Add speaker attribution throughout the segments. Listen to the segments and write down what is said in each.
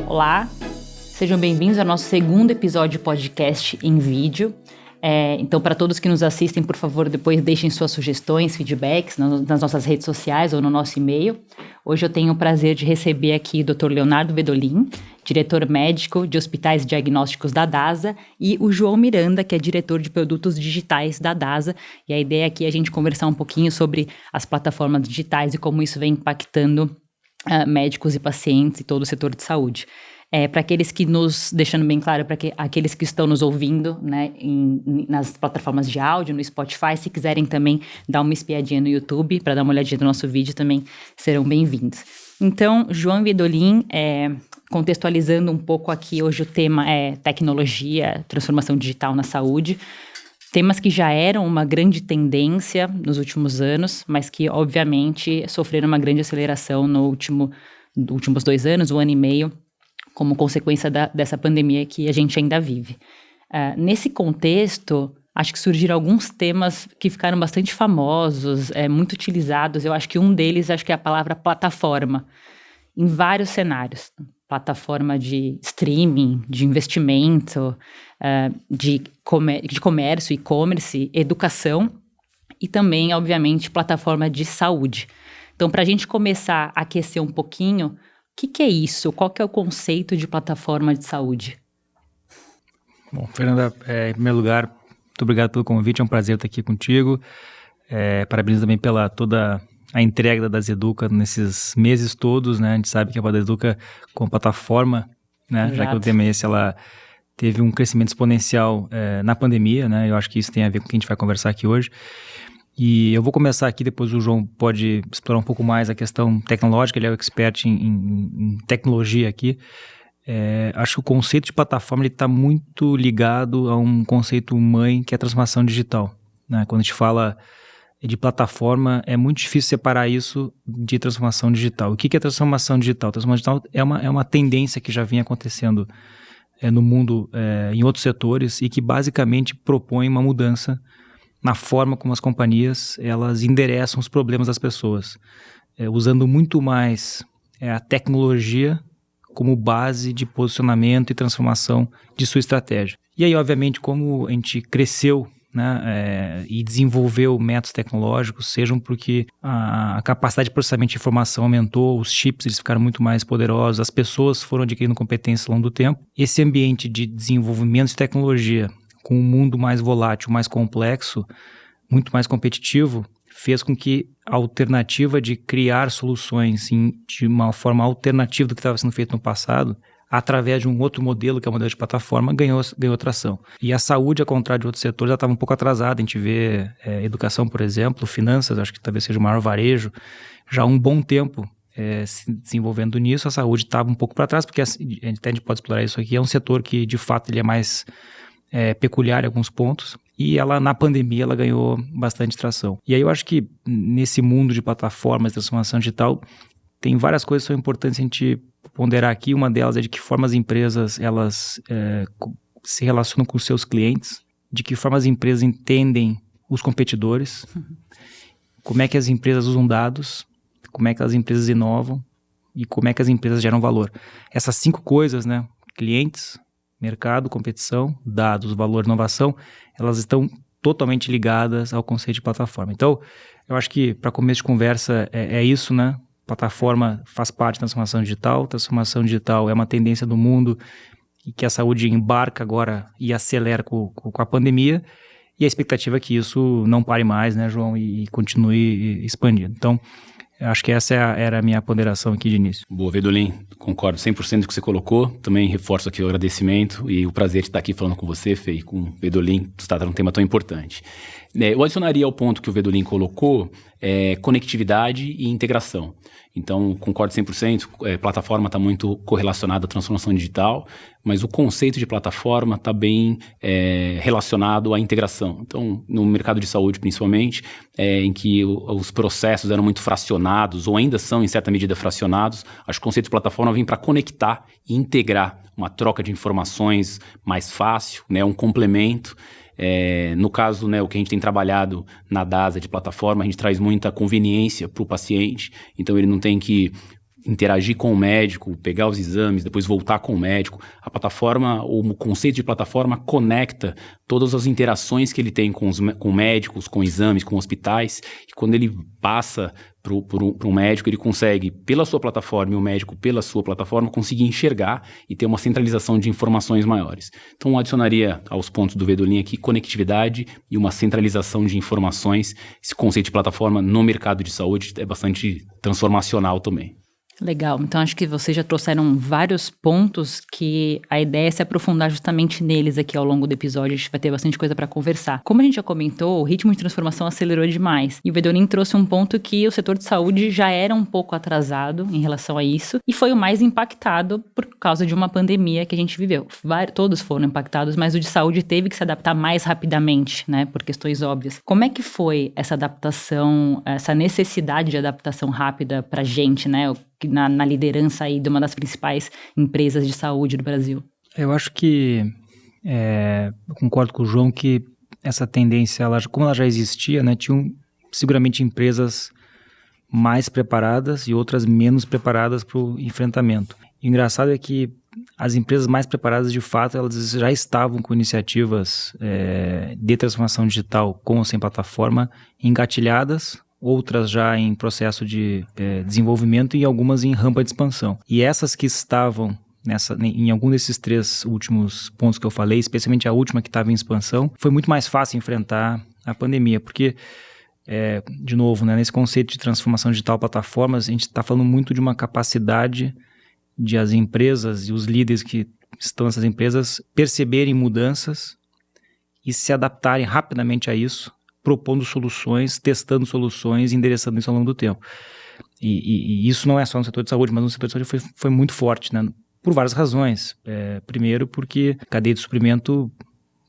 Speaker 1: Olá, sejam bem-vindos ao nosso segundo episódio de podcast em vídeo. Então, para todos que nos assistem, por favor, depois deixem suas sugestões, feedbacks nas nossas redes sociais ou no nosso e-mail. Hoje eu tenho o prazer de receber aqui o Dr. Leonardo Vedolin, diretor médico de hospitais diagnósticos da DASA, e o João Miranda, que é diretor de produtos digitais da DASA. E a ideia aqui é a gente conversar um pouquinho sobre as plataformas digitais e como isso vem impactando médicos e pacientes e todo o setor de saúde. Para aqueles que deixando bem claro, para aqueles que estão nos ouvindo, né, nas plataformas de áudio, no Spotify, se quiserem também dar uma espiadinha no YouTube, para dar uma olhadinha no nosso vídeo, também serão bem-vindos. Então, João Vedolin, contextualizando um pouco aqui, hoje o tema é tecnologia, transformação digital na saúde, temas que já eram uma grande tendência nos últimos anos, mas que, obviamente, sofreram uma grande aceleração nos últimos 2 anos, 1 ano e meio, como consequência dessa pandemia que a gente ainda vive. Nesse contexto, acho que surgiram alguns temas que ficaram bastante famosos, muito utilizados. Eu acho que um deles, é a palavra plataforma, em vários cenários. Plataforma de streaming, de investimento, de comércio, e-commerce, educação e também, obviamente, plataforma de saúde. Então, para a gente começar a aquecer um pouquinho, o que é isso? Qual que é o conceito de plataforma de saúde?
Speaker 2: Bom, Fernanda, em primeiro lugar, muito obrigado pelo convite, é um prazer estar aqui contigo. Parabéns também pela toda a entrega da Daseduca nesses meses todos, né? A gente sabe que a Daseduca, como plataforma, né? Já que o tema é esse, ela teve um crescimento exponencial na pandemia, né? Eu acho que isso tem a ver com o que a gente vai conversar aqui hoje. E eu vou começar aqui, depois o João pode explorar um pouco mais a questão tecnológica, ele é o expert em tecnologia aqui. Acho que o conceito de plataforma está muito ligado a um conceito mãe, que é a transformação digital, né? Quando a gente fala de plataforma, é muito difícil separar isso de transformação digital. O que é transformação digital? Transformação digital é uma tendência que já vinha acontecendo no mundo, em outros setores, e que basicamente propõe uma mudança na forma como as companhias elas endereçam os problemas das pessoas, usando muito mais a tecnologia como base de posicionamento e transformação de sua estratégia. E aí, obviamente, como a gente cresceu, né, e desenvolveu métodos tecnológicos, sejam porque a capacidade de processamento de informação aumentou, os chips eles ficaram muito mais poderosos, as pessoas foram adquirindo competências ao longo do tempo. Esse ambiente de desenvolvimento de tecnologia, com um mundo mais volátil, mais complexo, muito mais competitivo, fez com que a alternativa de criar soluções de uma forma alternativa do que estava sendo feito no passado, através de um outro modelo, que é o modelo de plataforma, ganhou tração. E a saúde, ao contrário de outros setores, já estava um pouco atrasada. A gente vê educação, por exemplo, finanças, acho que talvez seja o maior varejo, já há um bom tempo se desenvolvendo nisso. A saúde estava um pouco para trás, porque a gente pode explorar isso aqui, é um setor que, de fato, ele é mais peculiar em alguns pontos, e ela, na pandemia, ela ganhou bastante tração. E aí eu acho que nesse mundo de plataformas de transformação digital, tem várias coisas que são importantes a gente ponderar aqui. Uma delas é de que forma as empresas elas se relacionam com os seus clientes, de que forma as empresas entendem os competidores, como é que as empresas usam dados, como é que as empresas inovam e como é que as empresas geram valor. Essas 5 coisas, né? Clientes, mercado, competição, dados, valor, inovação, elas estão totalmente ligadas ao conceito de plataforma. Então, eu acho que para começo de conversa é isso, né? Plataforma faz parte da transformação digital é uma tendência do mundo e que a saúde embarca agora e acelera com a pandemia, e a expectativa é que isso não pare mais, né, João, e continue expandindo. Então, acho que essa era a minha ponderação aqui de início.
Speaker 3: Boa, Vedolin, concordo 100% com o que você colocou. Também reforço aqui o agradecimento e o prazer de estar aqui falando com você, Fê, e com o Vedolin, por estar tratando um tema tão importante. Eu adicionaria ao ponto que o Vedolin colocou, conectividade e integração. Então, concordo 100%, plataforma está muito correlacionada à transformação digital, mas o conceito de plataforma está bem relacionado à integração. Então, no mercado de saúde, principalmente, em que os processos eram muito fracionados, ou ainda são, em certa medida, fracionados, acho que o conceito de plataforma vem para conectar e integrar uma troca de informações mais fácil, né, um complemento. No caso, né, o que a gente tem trabalhado na DASA de plataforma, a gente traz muita conveniência para o paciente, então ele não tem que interagir com o médico, pegar os exames, depois voltar com o médico. A plataforma, o conceito de plataforma conecta todas as interações que ele tem com médicos, com exames, com hospitais. E quando ele passa para um médico, ele consegue, pela sua plataforma e o médico pela sua plataforma, conseguir enxergar e ter uma centralização de informações maiores. Então, eu adicionaria aos pontos do Vedolin aqui conectividade e uma centralização de informações. Esse conceito de plataforma no mercado de saúde é bastante transformacional também.
Speaker 1: Legal, então acho que vocês já trouxeram vários pontos que a ideia é se aprofundar justamente neles aqui ao longo do episódio, a gente vai ter bastante coisa para conversar. Como a gente já comentou, o ritmo de transformação acelerou demais, e o Vedolin trouxe um ponto que o setor de saúde já era um pouco atrasado em relação a isso, e foi o mais impactado por causa de uma pandemia que a gente viveu. Todos foram impactados, mas o de saúde teve que se adaptar mais rapidamente, né, por questões óbvias. Como é que foi essa adaptação, essa necessidade de adaptação rápida pra gente, né, na liderança aí de uma das principais empresas de saúde do Brasil?
Speaker 2: Eu acho que, eu concordo com o João que essa tendência, como ela já existia, né, tinham seguramente empresas mais preparadas e outras menos preparadas para o enfrentamento. E o engraçado é que as empresas mais preparadas, de fato, elas já estavam com iniciativas de transformação digital com ou sem plataforma engatilhadas, outras já em processo de desenvolvimento e algumas em rampa de expansão. E essas que estavam em algum desses 3 últimos pontos que eu falei, especialmente a última que estava em expansão, foi muito mais fácil enfrentar a pandemia, porque, de novo, né, nesse conceito de transformação digital plataformas, a gente está falando muito de uma capacidade de as empresas e os líderes que estão nessas empresas perceberem mudanças e se adaptarem rapidamente a isso, propondo soluções, testando soluções, endereçando isso ao longo do tempo. E isso não é só no setor de saúde, mas no setor de saúde foi muito forte, né? Por várias razões. Primeiro porque a cadeia de suprimento,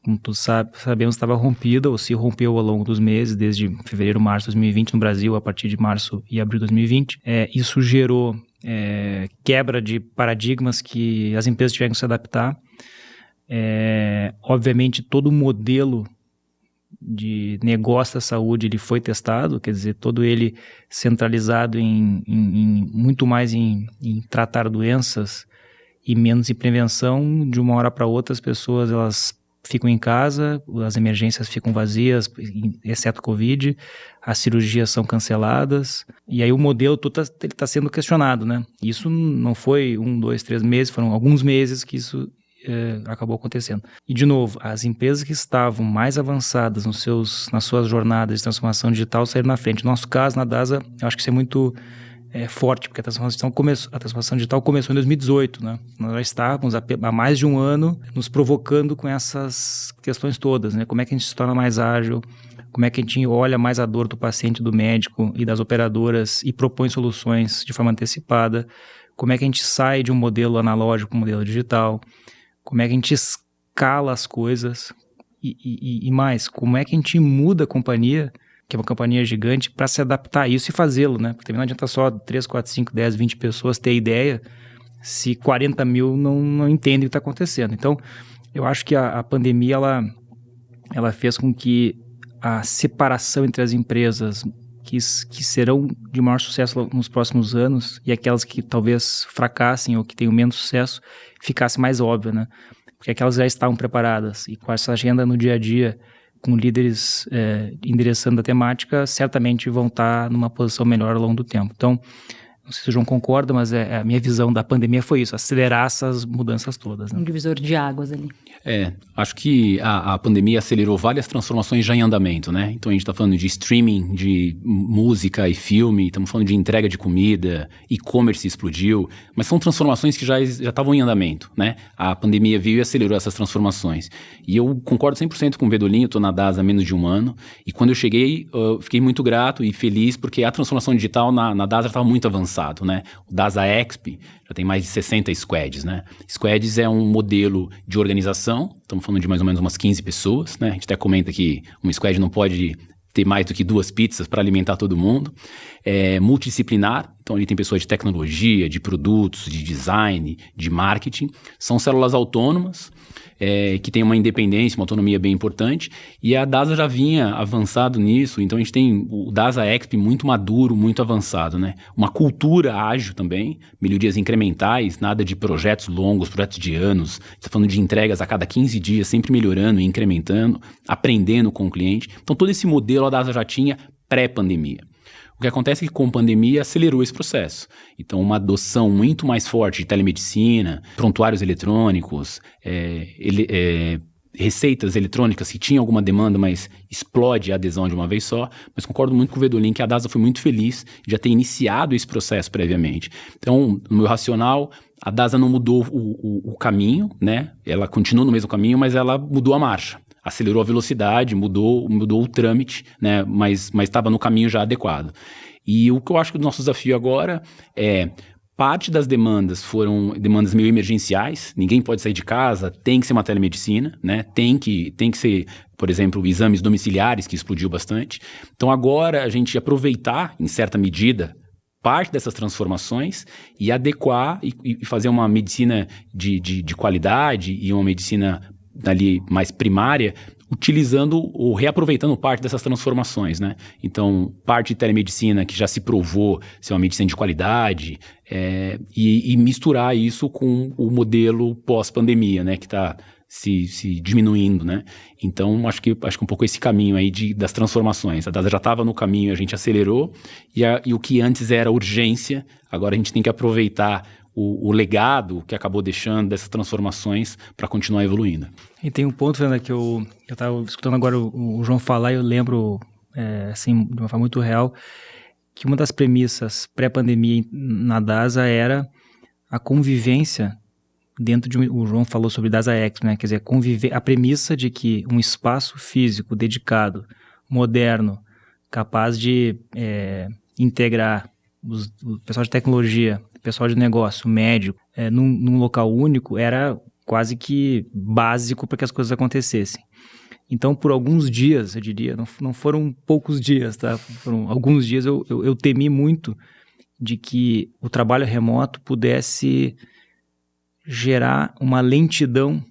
Speaker 2: como todos sabemos, estava rompida ou se rompeu ao longo dos meses, desde fevereiro, março de 2020 no Brasil, a partir de março e abril de 2020. Isso gerou quebra de paradigmas que as empresas tiveram que se adaptar. Obviamente, todo o modelo de negócio da saúde ele foi testado, quer dizer, todo ele centralizado muito mais em tratar doenças e menos em prevenção. De uma hora para outra as pessoas elas ficam em casa, as emergências ficam vazias, exceto Covid, as cirurgias são canceladas, e aí o modelo todo está sendo questionado, né? Isso não foi 1, 2, 3 meses, foram alguns meses que isso acabou acontecendo. E, de novo, as empresas que estavam mais avançadas nas suas jornadas de transformação digital saíram na frente. No nosso caso, na DASA, eu acho que isso é muito forte, porque a transformação digital começou em 2018, né? Nós já estávamos há mais de um ano nos provocando com essas questões todas, né? Como é que a gente se torna mais ágil, como é que a gente olha mais a dor do paciente, do médico e das operadoras e propõe soluções de forma antecipada, como é que a gente sai de um modelo analógico para um modelo digital, como é que a gente escala as coisas e mais, como é que a gente muda a companhia, que é uma companhia gigante, para se adaptar a isso e fazê-lo, né? Porque também não adianta só 3, 4, 5, 10, 20 pessoas ter ideia se 40 mil não entendem o que está acontecendo. Então, eu acho que a pandemia, ela fez com que a separação entre as empresas que serão de maior sucesso nos próximos anos e aquelas que talvez fracassem ou que tenham menos sucesso, ficasse mais óbvia, né? Porque aquelas já estavam preparadas e com essa agenda no dia a dia, com líderes endereçando a temática, certamente vão estar numa posição melhor ao longo do tempo. Então, não sei se o João concorda, mas a minha visão da pandemia foi isso, acelerar essas mudanças todas, né?
Speaker 1: Um divisor de águas ali.
Speaker 3: Acho que a pandemia acelerou várias transformações já em andamento, né? Então a gente está falando de streaming, de música e filme, estamos falando de entrega de comida, e-commerce explodiu, mas são transformações que já estavam em andamento, né? A pandemia veio e acelerou essas transformações. E eu concordo 100% com o Vedolin, eu estou na DASA há menos de um ano, e quando eu cheguei, eu fiquei muito grato e feliz, porque a transformação digital na DASA estava muito avançado, né? O DASA Exp já tem mais de 60 squads, né? Squads é um modelo de organização, estamos falando de mais ou menos umas 15 pessoas, né? A gente até comenta que um squad não pode ter mais do que 2 pizzas para alimentar todo mundo. É multidisciplinar, então ali tem pessoas de tecnologia, de produtos, de design, de marketing. São células autônomas, que tem uma independência, uma autonomia bem importante, e a DASA já vinha avançado nisso, então a gente tem o DASA Exp muito maduro, muito avançado, né? Uma cultura ágil também, melhorias incrementais, nada de projetos longos, projetos de anos, a gente está falando de entregas a cada 15 dias, sempre melhorando e incrementando, aprendendo com o cliente. Então todo esse modelo a DASA já tinha pré-pandemia. O que acontece é que com a pandemia acelerou esse processo. Então, uma adoção muito mais forte de telemedicina, prontuários eletrônicos, receitas eletrônicas que tinham alguma demanda, mas explode a adesão de uma vez só. Mas concordo muito com o Vedolin que a DASA foi muito feliz de já ter iniciado esse processo previamente. Então, no meu racional, a DASA não mudou o caminho, né? Ela continua no mesmo caminho, mas ela mudou a marcha. Acelerou a velocidade, mudou o trâmite, né? Mas estava no caminho já adequado. E o que eu acho que o nosso desafio agora é, parte das demandas foram demandas meio emergenciais, ninguém pode sair de casa, tem que ser uma telemedicina, né? Tem que ser, por exemplo, exames domiciliares, que explodiu bastante. Então agora a gente aproveitar, em certa medida, parte dessas transformações e adequar e fazer uma medicina de qualidade e uma medicina ali mais primária, utilizando ou reaproveitando parte dessas transformações, né? Então, parte de telemedicina que já se provou ser uma medicina de qualidade e misturar isso com o modelo pós-pandemia, né? Que está se diminuindo, né? Então, acho que um pouco esse caminho aí das transformações. A DASA já estava no caminho, a gente acelerou e o que antes era urgência, agora a gente tem que aproveitar o legado que acabou deixando dessas transformações para continuar evoluindo.
Speaker 2: E tem um ponto, Fernanda, que eu estava escutando agora o João falar e eu lembro, assim, de uma forma muito real, que uma das premissas pré-pandemia na DASA era a convivência dentro de o João falou sobre DASA Exp, né? Quer dizer, a premissa de que um espaço físico dedicado, moderno, capaz de integrar o pessoal de tecnologia, o pessoal de negócio, médico, num local único, era quase que básico para que as coisas acontecessem. Então, por alguns dias, eu diria, não foram poucos dias, tá? Foram alguns dias eu temi muito de que o trabalho remoto pudesse gerar uma lentidão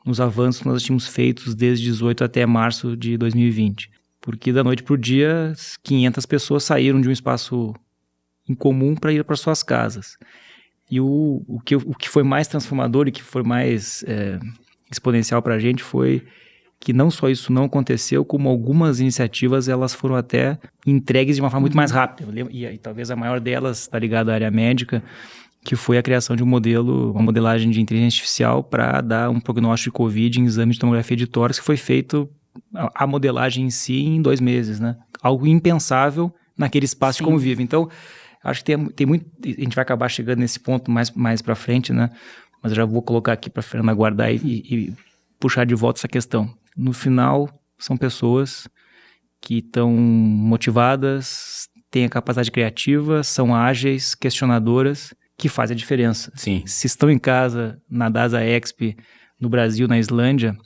Speaker 2: nos avanços que nós tínhamos feitos desde 18 até março de 2020. Porque da noite para o dia, 500 pessoas saíram de um espaço em comum para ir para suas casas. E o que foi mais transformador e que foi mais exponencial para a gente foi que não só isso não aconteceu, como algumas iniciativas elas foram até entregues de uma forma muito mais rápida. E talvez a maior delas está ligada à área médica, que foi a criação de uma modelagem de inteligência artificial para dar um prognóstico de Covid em exame de tomografia de tórax, que foi feito a modelagem em si em 2 meses, né? Algo impensável naquele espaço de convívio. Então, acho que tem muito... A gente vai acabar chegando nesse ponto mais para frente, né? Mas eu já vou colocar aqui para a Fernanda guardar e puxar de volta essa questão. No final, são pessoas que estão motivadas, têm a capacidade criativa, são ágeis, questionadoras, que fazem a diferença.
Speaker 3: Sim.
Speaker 2: Se estão em casa, na DASA Exp, no Brasil, na Islândia,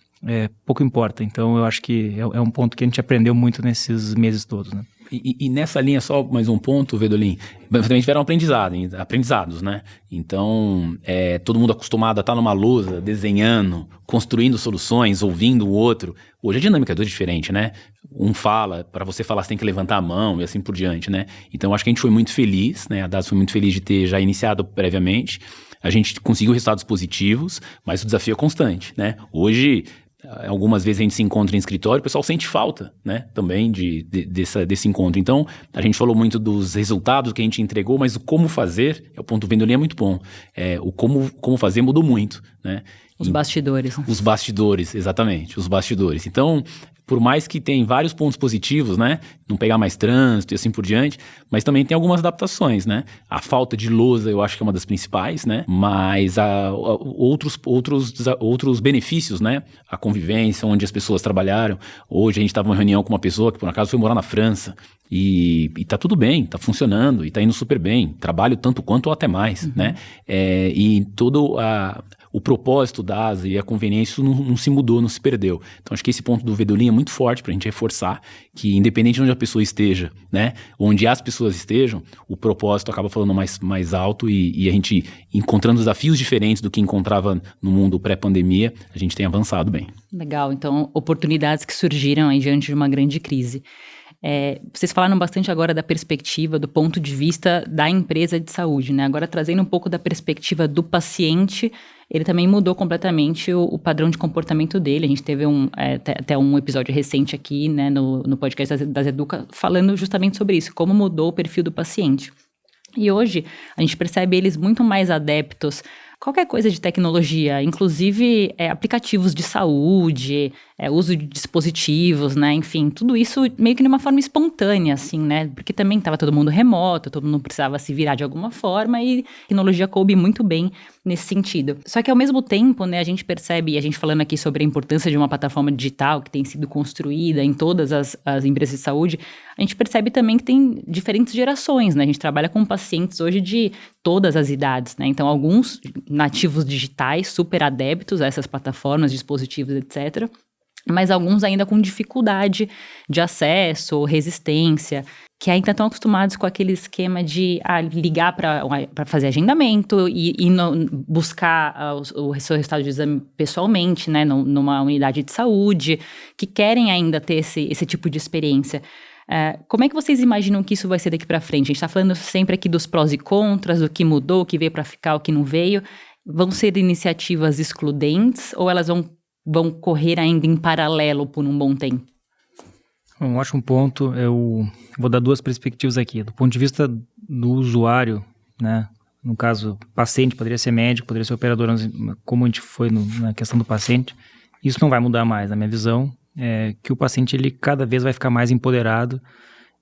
Speaker 2: pouco importa. Então, eu acho que é um ponto que a gente aprendeu muito nesses meses todos, né?
Speaker 3: E nessa linha, só mais um ponto, Vedolin, também tiveram aprendizados, né? Então, todo mundo acostumado a estar numa lousa, desenhando, construindo soluções, ouvindo o outro. Hoje a dinâmica é toda diferente, né? Um fala, para você falar você tem que levantar a mão e assim por diante, né? Então, acho que a gente foi muito feliz, né? A DASA foi muito feliz de ter já iniciado previamente. A gente conseguiu resultados positivos, mas o desafio é constante, né? Hoje... Algumas vezes a gente se encontra em escritório, o pessoal sente falta, né, também desse encontro. Então, a gente falou muito dos resultados que a gente entregou, mas o como fazer, o ponto Vedolin é muito bom. O como fazer mudou muito, né?
Speaker 1: Os bastidores.
Speaker 3: Os bastidores, exatamente, os bastidores. Então, por mais que tem vários pontos positivos, né? Não pegar mais trânsito e assim por diante, mas também tem algumas adaptações, né? A falta de lousa eu acho que é uma das principais, né? Mas outros benefícios, né? A convivência, onde as pessoas trabalharam. Hoje a gente estava em uma reunião com uma pessoa que por acaso foi morar na França e tá tudo bem, tá funcionando e tá indo super bem. Trabalho tanto quanto ou até mais, né? E todo o propósito da asa e a conveniência, isso não se mudou, não se perdeu. Então, acho que esse ponto do Vedolin é muito forte para a gente reforçar que, independente de onde a pessoa esteja, né, onde as pessoas estejam, o propósito acaba falando mais alto e a gente, encontrando desafios diferentes do que encontrava no mundo pré-pandemia, a gente tem avançado bem.
Speaker 1: Legal, então oportunidades que surgiram aí diante de uma grande crise. Vocês falaram bastante agora da perspectiva, do ponto de vista da empresa de saúde, né? Agora trazendo um pouco da perspectiva do paciente, ele também mudou completamente o padrão de comportamento dele. A gente teve até um episódio recente aqui, né, no podcast das Educa, falando justamente sobre isso, como mudou o perfil do paciente. E hoje a gente percebe eles muito mais adeptos qualquer coisa de tecnologia, inclusive aplicativos de saúde, uso de dispositivos, né? Enfim, tudo isso meio que de uma forma espontânea, assim, né? Porque também estava todo mundo remoto, todo mundo precisava se virar de alguma forma e a tecnologia coube muito bem nesse sentido. Só que ao mesmo tempo, né, a gente percebe, e a gente falando aqui sobre a importância de uma plataforma digital que tem sido construída em todas as empresas de saúde, a gente percebe também que tem diferentes gerações, né? A gente trabalha com pacientes hoje de todas as idades, né? Então, alguns nativos digitais, super adeptos a essas plataformas, dispositivos, etc., mas alguns ainda com dificuldade de acesso, resistência, que ainda estão acostumados com aquele esquema de ligar para fazer agendamento e buscar o seu resultado de exame pessoalmente, né, numa unidade de saúde, que querem ainda ter esse tipo de experiência. Como é que vocês imaginam que isso vai ser daqui para frente? A gente está falando sempre aqui dos prós e contras, do que mudou, o que veio para ficar, o que não veio. Vão ser iniciativas excludentes ou elas vão correr ainda em paralelo por um bom tempo?
Speaker 2: Um ótimo ponto. Eu vou dar duas perspectivas aqui. Do ponto de vista do usuário, né? No caso, paciente, poderia ser médico, poderia ser operador, como a gente foi na questão do paciente. Isso não vai mudar mais, na minha visão. Que o paciente, ele cada vez vai ficar mais empoderado,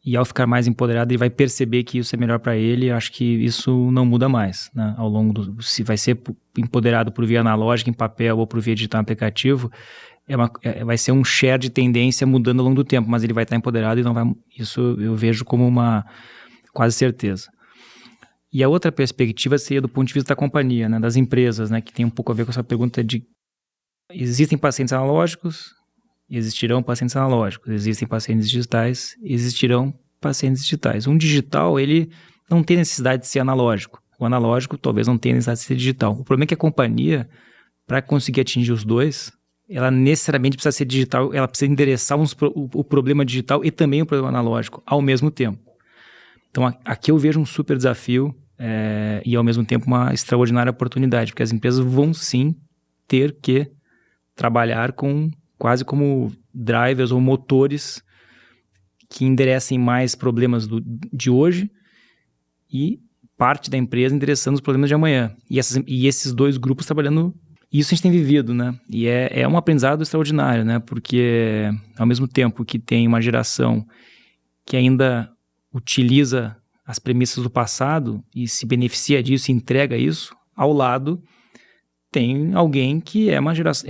Speaker 2: e ao ficar mais empoderado, ele vai perceber que isso é melhor para ele. Eu acho que isso não muda mais, né? Ao longo se vai ser empoderado por via analógica, em papel, ou por via digital aplicativo, vai ser um share de tendência mudando ao longo do tempo, mas ele vai estar empoderado e não vai. Isso eu vejo como uma quase certeza. E a outra perspectiva seria do ponto de vista da companhia, né? Das empresas, né? Que tem um pouco a ver com essa pergunta de: existem pacientes analógicos, existirão pacientes analógicos, existem pacientes digitais, existirão pacientes digitais. Um digital, ele não tem necessidade de ser analógico. O analógico talvez não tenha necessidade de ser digital. O problema é que a companhia, para conseguir atingir os dois, ela necessariamente precisa ser digital, ela precisa endereçar o problema digital e também o problema analógico ao mesmo tempo. Então, aqui eu vejo um super desafio e ao mesmo tempo uma extraordinária oportunidade, porque as empresas vão sim ter que trabalhar com quase como drivers ou motores que enderecem mais problemas de hoje e parte da empresa endereçando os problemas de amanhã. E esses dois grupos trabalhando, isso a gente tem vivido, né? E é um aprendizado extraordinário, né? Porque ao mesmo tempo que tem uma geração que ainda utiliza as premissas do passado e se beneficia disso e entrega isso, ao lado tem alguém que é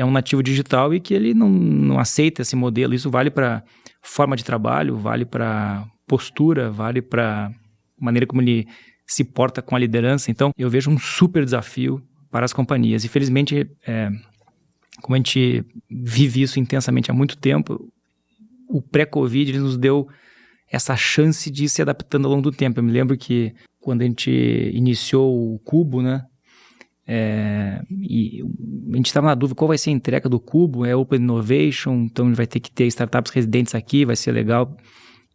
Speaker 2: um nativo digital e que ele não aceita esse modelo. Isso vale para forma de trabalho, vale para postura, vale para maneira como ele se porta com a liderança. Então, eu vejo um super desafio para as companhias. E, felizmente, como a gente vive isso intensamente há muito tempo, o pré-Covid nos deu essa chance de ir se adaptando ao longo do tempo. Eu me lembro que quando a gente iniciou o Cubo, né? E a gente estava na dúvida qual vai ser a entrega do Cubo. É Open Innovation, então vai ter que ter startups residentes aqui, vai ser legal.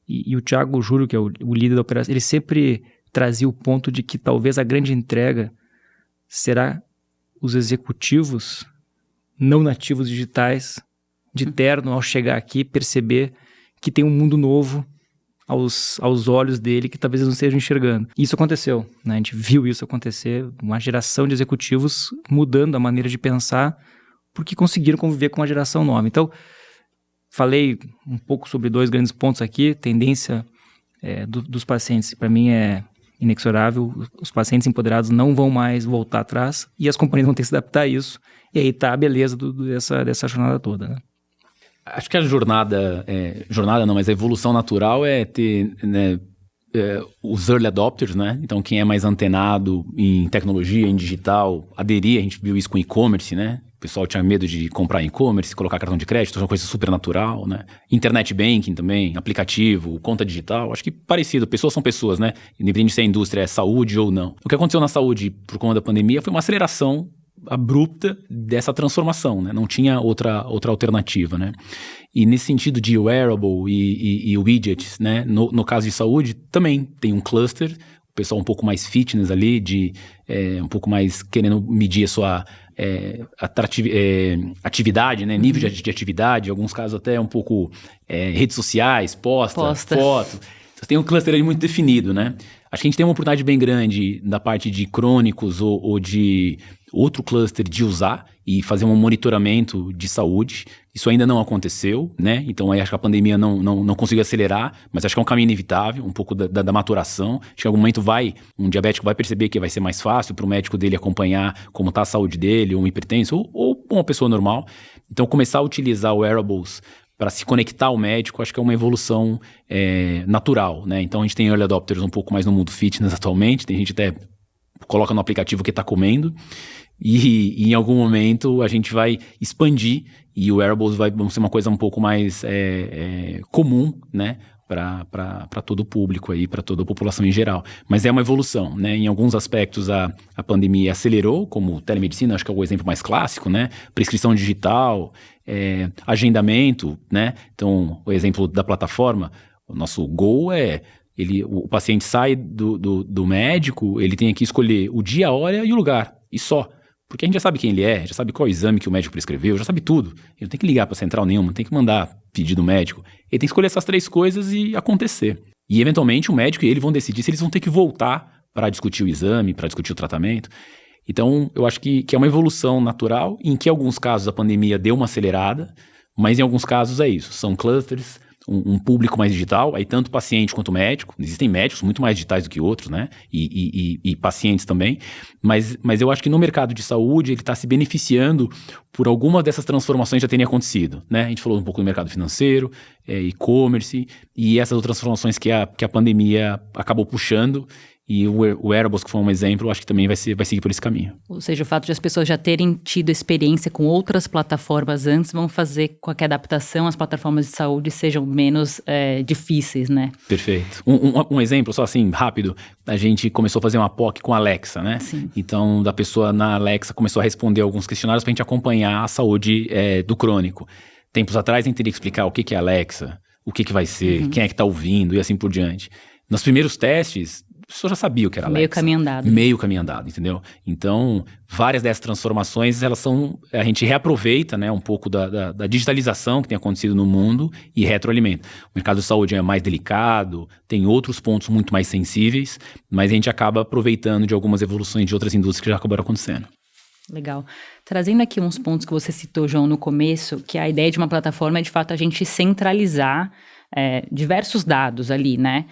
Speaker 2: E o Thiago Júlio, que é o líder da operação, ele sempre trazia o ponto de que talvez a grande entrega será os executivos não nativos digitais de terno, ao chegar aqui, perceber que tem um mundo novo aos olhos dele que talvez eles não estejam enxergando. Isso aconteceu, né? A gente viu isso acontecer, uma geração de executivos mudando a maneira de pensar porque conseguiram conviver com uma geração nova. Então, falei um pouco sobre dois grandes pontos aqui. Tendência dos pacientes, para mim, é inexorável. Os pacientes empoderados não vão mais voltar atrás e as companhias vão ter que se adaptar a isso. E aí está a beleza dessa jornada toda, né?
Speaker 3: Acho que a jornada não, mas a evolução natural é ter, né, os early adopters, né? Então, quem é mais antenado em tecnologia, em digital, aderir. A gente viu isso com e-commerce, né? O pessoal tinha medo de comprar e-commerce, colocar cartão de crédito, é uma coisa super natural, né? Internet banking também, aplicativo, conta digital, acho que parecido. Pessoas são pessoas, né? Independente se a indústria é saúde ou não. O que aconteceu na saúde por conta da pandemia foi uma aceleração abrupta dessa transformação, né? Não tinha outra alternativa, né? E nesse sentido de wearable e widgets, né? No caso de saúde, também tem um cluster, o pessoal um pouco mais fitness ali, um pouco mais querendo medir a sua atividade, né? Nível de atividade, em alguns casos até um pouco redes sociais, posta. Foto. Então, tem um cluster ali muito definido, né? Acho que a gente tem uma oportunidade bem grande na parte de crônicos ou de outro cluster de usar e fazer um monitoramento de saúde. Isso ainda não aconteceu, né? Então, aí acho que a pandemia não conseguiu acelerar, mas acho que é um caminho inevitável, um pouco da maturação. Acho que em algum momento um diabético vai perceber que vai ser mais fácil para o médico dele acompanhar como está a saúde dele, ou um hipertenso, ou uma pessoa normal. Então, começar a utilizar wearables para se conectar ao médico, acho que é uma evolução natural, né? Então, a gente tem early adopters um pouco mais no mundo fitness atualmente, tem gente até coloca no aplicativo o que está comendo, e em algum momento a gente vai expandir e o wearables vão ser uma coisa um pouco mais comum, né? Para todo o público aí, para toda a população em geral. Mas é uma evolução, né? Em alguns aspectos a pandemia acelerou, como telemedicina, acho que é o exemplo mais clássico, né? Prescrição digital, agendamento, né? Então, o exemplo da plataforma, o nosso goal o paciente sai do médico, ele tem que escolher o dia, a hora e o lugar, e só. Porque a gente já sabe quem ele é, já sabe qual exame que o médico prescreveu, já sabe tudo. Ele não tem que ligar para central nenhuma, não tem que mandar pedido médico. Ele tem que escolher essas 3 coisas e acontecer. E, eventualmente, o médico e ele vão decidir se eles vão ter que voltar para discutir o exame, para discutir o tratamento. Então, eu acho que é uma evolução natural, em que, em alguns casos, a pandemia deu uma acelerada, mas, em alguns casos, é isso. São clusters, um público mais digital, aí tanto paciente quanto médico. Existem médicos muito mais digitais do que outros, né? E pacientes também. Mas eu acho que no mercado de saúde ele está se beneficiando por algumas dessas transformações já terem acontecido, né? A gente falou um pouco do mercado financeiro, e-commerce, e essas outras transformações que a pandemia acabou puxando. E o wearables, que foi um exemplo, eu acho que também vai seguir por esse caminho.
Speaker 1: Ou seja, o fato de as pessoas já terem tido experiência com outras plataformas antes vão fazer com que a adaptação às plataformas de saúde sejam menos difíceis, né?
Speaker 3: Perfeito. Um exemplo, só assim, rápido, a gente começou a fazer uma POC com a Alexa, né?
Speaker 1: Sim.
Speaker 3: Então, da pessoa na Alexa começou a responder alguns questionários para a gente acompanhar a saúde do crônico. Tempos atrás, a gente teria que explicar o que é Alexa, o que vai ser, quem é que está ouvindo e assim por diante. Nos primeiros testes, a pessoa já sabia o que era Alexa. Meio caminho andado, entendeu? Então, várias dessas transformações, a gente reaproveita, né, um pouco da digitalização que tem acontecido no mundo e retroalimenta. O mercado de saúde é mais delicado, tem outros pontos muito mais sensíveis, mas a gente acaba aproveitando de algumas evoluções de outras indústrias que já acabaram acontecendo.
Speaker 1: Legal. Trazendo aqui uns pontos que você citou, João, no começo, que a ideia de uma plataforma é, de fato, a gente centralizar diversos dados ali, né?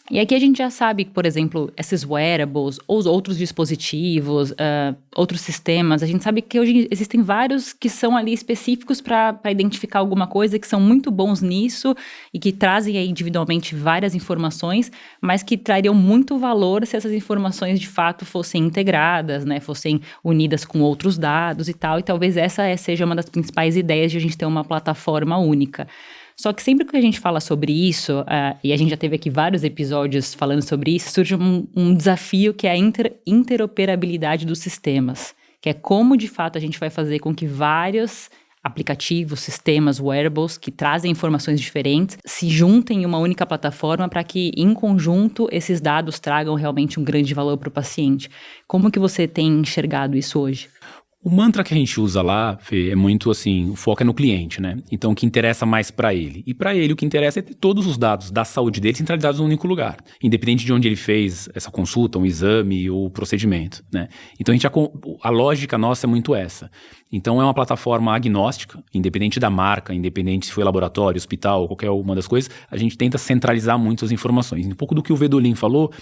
Speaker 1: E aqui a gente já sabe que, por exemplo, esses wearables, ou os outros dispositivos, outros sistemas, a gente sabe que hoje existem vários que são ali específicos para identificar alguma coisa, que são muito bons nisso e que trazem aí individualmente várias informações, mas que trariam muito valor se essas informações de fato fossem integradas, né, fossem unidas com outros dados e tal, e talvez essa seja uma das principais ideias de a gente ter uma plataforma única. Só que sempre que a gente fala sobre isso, e a gente já teve aqui vários episódios falando sobre isso, surge um desafio que é a interoperabilidade dos sistemas, que é como de fato a gente vai fazer com que vários aplicativos, sistemas, wearables que trazem informações diferentes se juntem em uma única plataforma para que, em conjunto, esses dados tragam realmente um grande valor para o paciente. Como que você tem enxergado isso hoje?
Speaker 3: O mantra que a gente usa lá, Fê, é muito assim, o foco é no cliente, né? Então, o que interessa mais para ele. E para ele, o que interessa é ter todos os dados da saúde dele centralizados num único lugar, independente de onde ele fez essa consulta, um exame ou procedimento, né? Então, a lógica nossa é muito essa. Então, é uma plataforma agnóstica, independente da marca, independente se foi laboratório, hospital, qualquer uma das coisas, a gente tenta centralizar muito as informações. Um pouco do que o Vedolin falou,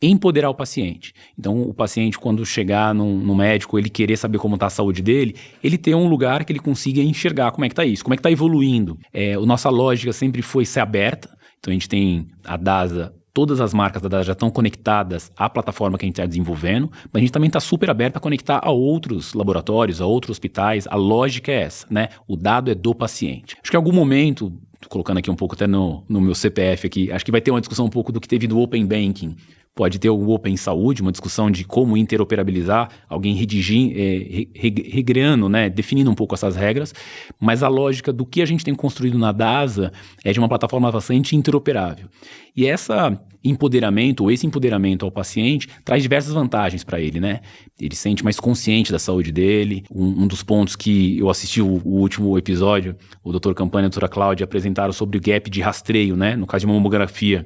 Speaker 3: empoderar o paciente. Então, o paciente, quando chegar no médico, ele querer saber como está a saúde dele, ele ter um lugar que ele consiga enxergar como é que está isso, como é que está evoluindo. A nossa lógica sempre foi ser aberta. Então, a gente tem a DASA todas as marcas da DASA já estão conectadas à plataforma que a gente está desenvolvendo, mas a gente também está super aberto a conectar a outros laboratórios, a outros hospitais. A lógica é essa, né? O dado é do paciente. Acho que em algum momento, colocando aqui um pouco até no meu CPF aqui, acho que vai ter uma discussão um pouco do que teve do Open Banking. Pode ter o Open Saúde, uma discussão de como interoperabilizar, alguém regreando, né, definindo um pouco essas regras, mas a lógica do que a gente tem construído na DASA é de uma plataforma bastante interoperável. E esse empoderamento ao paciente traz diversas vantagens para ele, né? Ele se sente mais consciente da saúde dele. Um dos pontos que eu assisti o último episódio, o Dr. Campana e a doutora Cláudia apresentaram sobre o gap de rastreio, né? No caso de uma mamografia.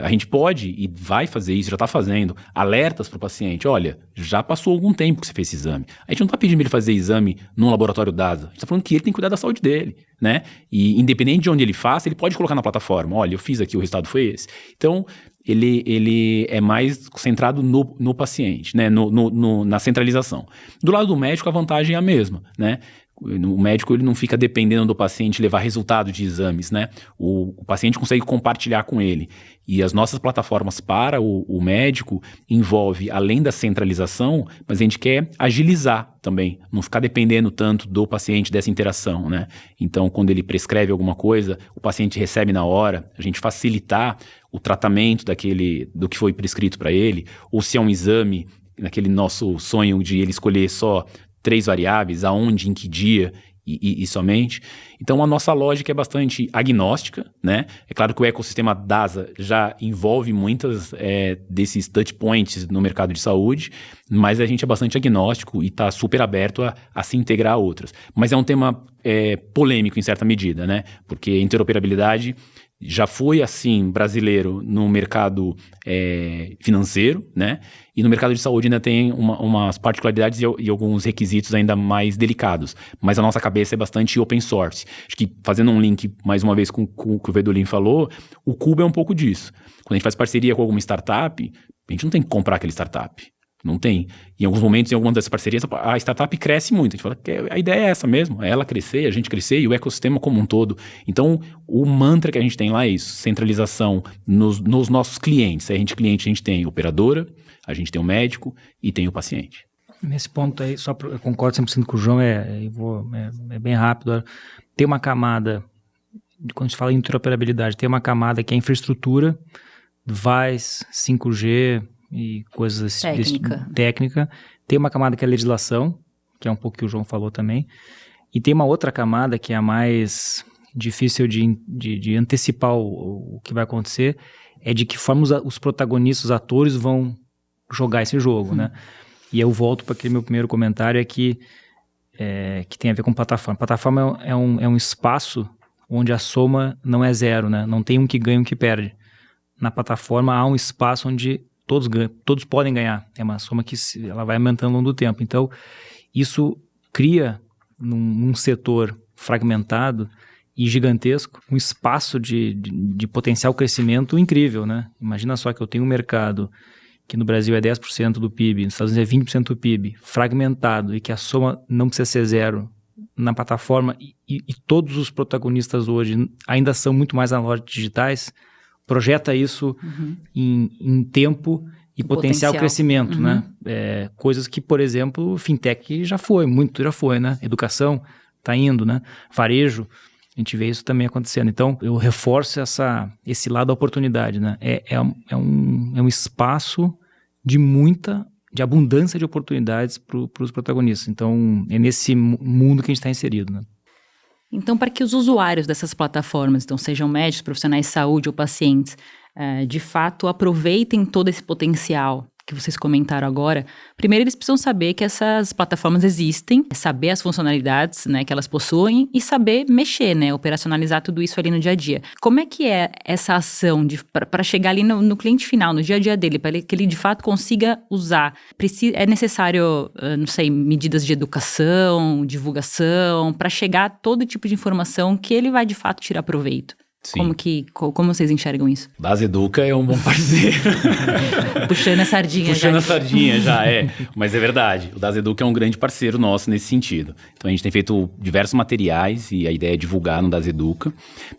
Speaker 3: A gente pode e vai fazer isso, já está fazendo, alertas para o paciente. Olha, já passou algum tempo que você fez esse exame. A gente não está pedindo para ele fazer exame num laboratório DASA. A gente está falando que ele tem que cuidar da saúde dele, né? E independente de onde ele faça, ele pode colocar na plataforma. Olha, eu fiz aqui, o resultado foi esse. Então, ele é mais centrado no paciente, né? Na centralização. Do lado do médico, a vantagem é a mesma, né? O médico ele não fica dependendo do paciente levar resultado de exames, né? O paciente consegue compartilhar com ele. E as nossas plataformas para o médico envolve, além da centralização, mas a gente quer agilizar também, não ficar dependendo tanto do paciente, dessa interação, né? Então, quando ele prescreve alguma coisa, o paciente recebe na hora, a gente facilitar o tratamento do que foi prescrito para ele, ou se é um exame, naquele nosso sonho de ele escolher só 3 variáveis, aonde, em que dia e somente. Então, a nossa lógica é bastante agnóstica, né? É claro que o ecossistema DASA já envolve muitas desses touch points no mercado de saúde, mas a gente é bastante agnóstico e está super aberto a se integrar a outras. Mas é um tema polêmico em certa medida, né? Porque a interoperabilidade já foi assim brasileiro no mercado financeiro, né? E no mercado de saúde ainda tem umas particularidades e alguns requisitos ainda mais delicados. Mas a nossa cabeça é bastante open source. Acho que fazendo um link mais uma vez com o que o Vedolin falou, o Cubo é um pouco disso. Quando a gente faz parceria com alguma startup, a gente não tem que comprar aquela startup. Não tem. Em alguns momentos, em algumas dessas parcerias, a startup cresce muito. A gente fala que a ideia é essa mesmo, é ela crescer, a gente crescer e o ecossistema como um todo. Então, o mantra que a gente tem lá é isso, centralização nos nossos clientes. A gente tem operadora, a gente tem o médico e tem o paciente.
Speaker 2: Nesse ponto aí, eu concordo 100% com o João, é bem rápido. Tem uma camada, quando a gente fala em interoperabilidade, tem uma camada que é a infraestrutura, device, 5G... e coisas técnica. Tem uma camada que é a legislação, que é um pouco que o João falou também, e tem uma outra camada que é a mais difícil de antecipar o que vai acontecer, é de que forma os protagonistas, os atores vão jogar esse jogo, né? E eu volto para aquele meu primeiro comentário, que tem a ver com plataforma. Plataforma é um espaço onde a soma não é zero, né? Não tem um que ganha e um que perde. Na plataforma há um espaço onde todos podem ganhar. É uma soma que ela vai aumentando ao longo do tempo. Então, isso cria, num setor fragmentado e gigantesco, um espaço de potencial crescimento incrível, né? Imagina só que eu tenho um mercado que no Brasil é 10% do PIB, nos Estados Unidos é 20% do PIB, fragmentado, e que a soma não precisa ser zero na plataforma, e todos os protagonistas hoje ainda são muito mais analógicos digitais. Projeta isso em tempo e potencial crescimento, né? Coisas que, por exemplo, fintech já foi, né? Educação está indo, né? Varejo, a gente vê isso também acontecendo. Então, eu reforço esse lado da oportunidade, né? É um espaço de abundância de oportunidades para os protagonistas. Então, é nesse mundo que a gente está inserido, né?
Speaker 1: Então, para que os usuários dessas plataformas, então sejam médicos, profissionais de saúde ou pacientes, de fato aproveitem todo esse potencial que vocês comentaram agora, primeiro eles precisam saber que essas plataformas existem, saber as funcionalidades, né, que elas possuem e saber mexer, né, operacionalizar tudo isso ali no dia a dia. Como é que é essa ação para chegar ali no cliente final, no dia a dia dele, para que ele de fato consiga usar? É necessário, não sei, medidas de educação, divulgação, para chegar a todo tipo de informação que ele vai de fato tirar proveito?
Speaker 3: Sim.
Speaker 1: Como vocês enxergam isso?
Speaker 3: DASA Educa é um bom parceiro.
Speaker 1: Puxando a sardinha.
Speaker 3: Puxando a sardinha já, Mas é verdade. O DASA Educa é um grande parceiro nosso nesse sentido. Então a gente tem feito diversos materiais e a ideia é divulgar no DASA Educa.